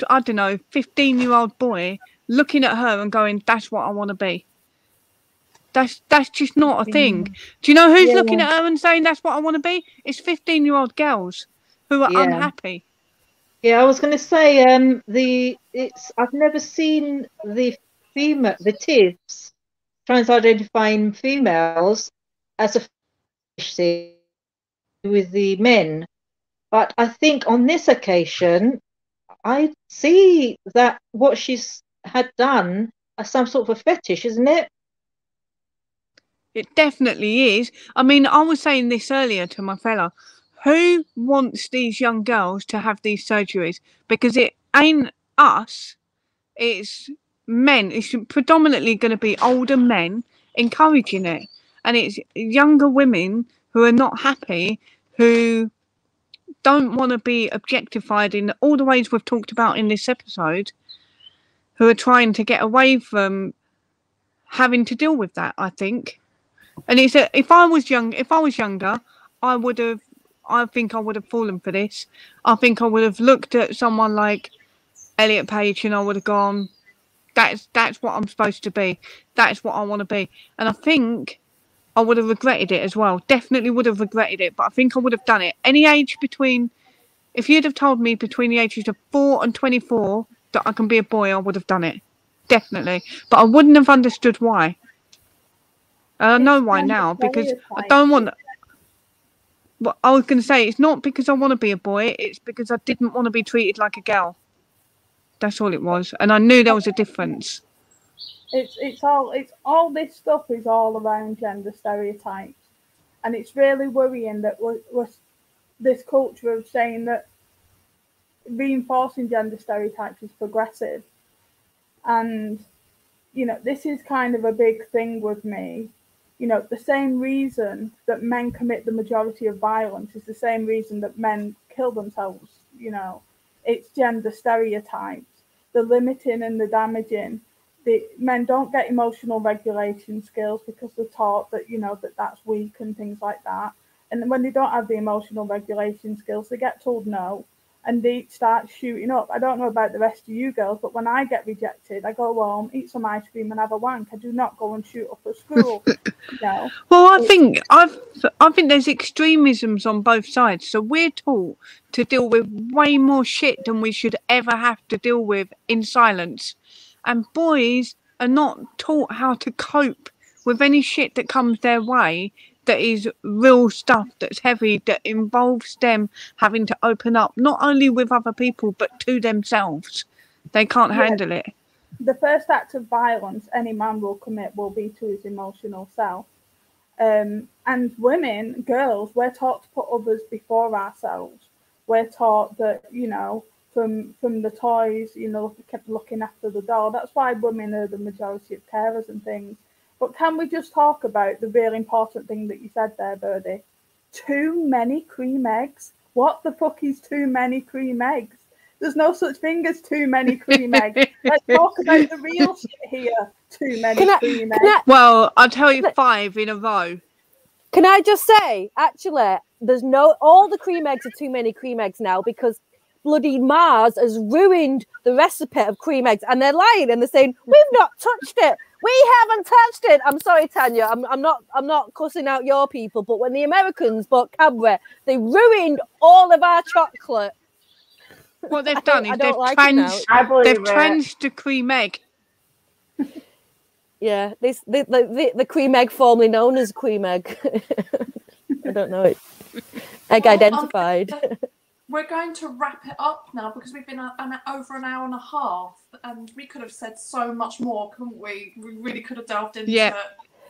Speaker 5: I don't know, 15-year-old boy looking at her and going, that's what I want to be. That's just not a thing. Do you know who's looking at her and saying that's what I want to be? It's 15-year-old girls who are unhappy.
Speaker 4: Yeah, I was going to say I've never seen the TIFs, trans-identifying females, as a thing with the men, but I think on this occasion I see that what she's had done as some sort of a fetish, isn't it?
Speaker 5: It definitely is. I mean, I was saying this earlier to my fella. Who wants these young girls to have these surgeries? Because it ain't us. It's men. It's predominantly going to be older men encouraging it. And it's younger women who are not happy, who don't want to be objectified in all the ways we've talked about in this episode, who are trying to get away from having to deal with that, I think. And it's if I was younger, I think I would have fallen for this. I think I would have looked at someone like Elliot Page and I would have gone, that's what I'm supposed to be. That's what I want to be. And I think I would have regretted it as well. Definitely would have regretted it, but I think I would have done it. Any age if you'd have told me between the ages of 4 and 24 that I can be a boy, I would have done it. definitely. But I wouldn't have understood why. I know why
Speaker 3: kind of
Speaker 5: now, because I
Speaker 3: stereotypes.
Speaker 5: don't want. Well, I was going to say, it's not because I want to be a boy, it's because I didn't want to be treated like a girl. That's all it was. And I knew there was a difference.
Speaker 3: It's all this stuff is all around gender stereotypes, and it's really worrying that we're this culture of saying that reinforcing gender stereotypes is progressive, and this is kind of a big thing with me. The same reason that men commit the majority of violence is the same reason that men kill themselves. It's gender stereotypes, the limiting and the damaging. The men don't get emotional regulation skills because they're taught that that's weak and things like that. And then when they don't have the emotional regulation skills, they get told no, and they start shooting up. I don't know about the rest of you girls, but when I get rejected, I go home, eat some ice cream, and have a wank. I do not go and shoot up at school.
Speaker 5: Well, I think there's extremisms on both sides. So we're taught to deal with way more shit than we should ever have to deal with in silence. And boys are not taught how to cope with any shit that comes their way that is real stuff, that's heavy, that involves them having to open up, not only with other people, but to themselves. They can't handle it.
Speaker 3: The first act of violence any man will commit will be to his emotional self. And women, girls, we're taught to put others before ourselves. We're taught that, from the toys, kept looking after the doll. That's why women are the majority of carers and things. But can we just talk about the really important thing that you said there, Birdie? Too many cream eggs. What the fuck is too many cream eggs? There's no such thing as too many cream eggs. Let's talk about the real shit here. Too many cream eggs.
Speaker 5: Well, I'll tell you 5 in a row.
Speaker 2: Can I just say, actually, all the cream eggs are too many cream eggs now, because bloody Mars has ruined the recipe of cream eggs, and they're lying and they're saying we've not touched it. We haven't touched it. I'm sorry, Tanya. I'm not cussing out your people, but when the Americans bought Cadbury, they ruined all of our chocolate.
Speaker 5: What they've done is they've transed the cream egg.
Speaker 2: Yeah, the cream egg, formerly known as cream egg. I don't know it. Egg identified.
Speaker 1: We're going to wrap it up now because we've been over an hour and a half, and we could have said so much more, couldn't we? We really could have delved into it.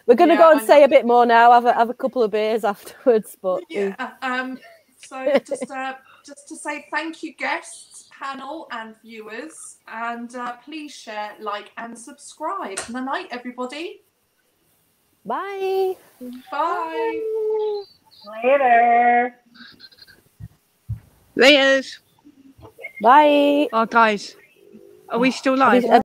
Speaker 2: We're going to go and say a bit more now. Have a couple of beers afterwards, but
Speaker 1: so just to say thank you, guests, panel, and viewers, and please share, like, and subscribe. Good night, everybody.
Speaker 2: Bye.
Speaker 1: Bye.
Speaker 6: Later.
Speaker 5: Laters.
Speaker 2: Bye.
Speaker 5: Oh, guys, are we still live?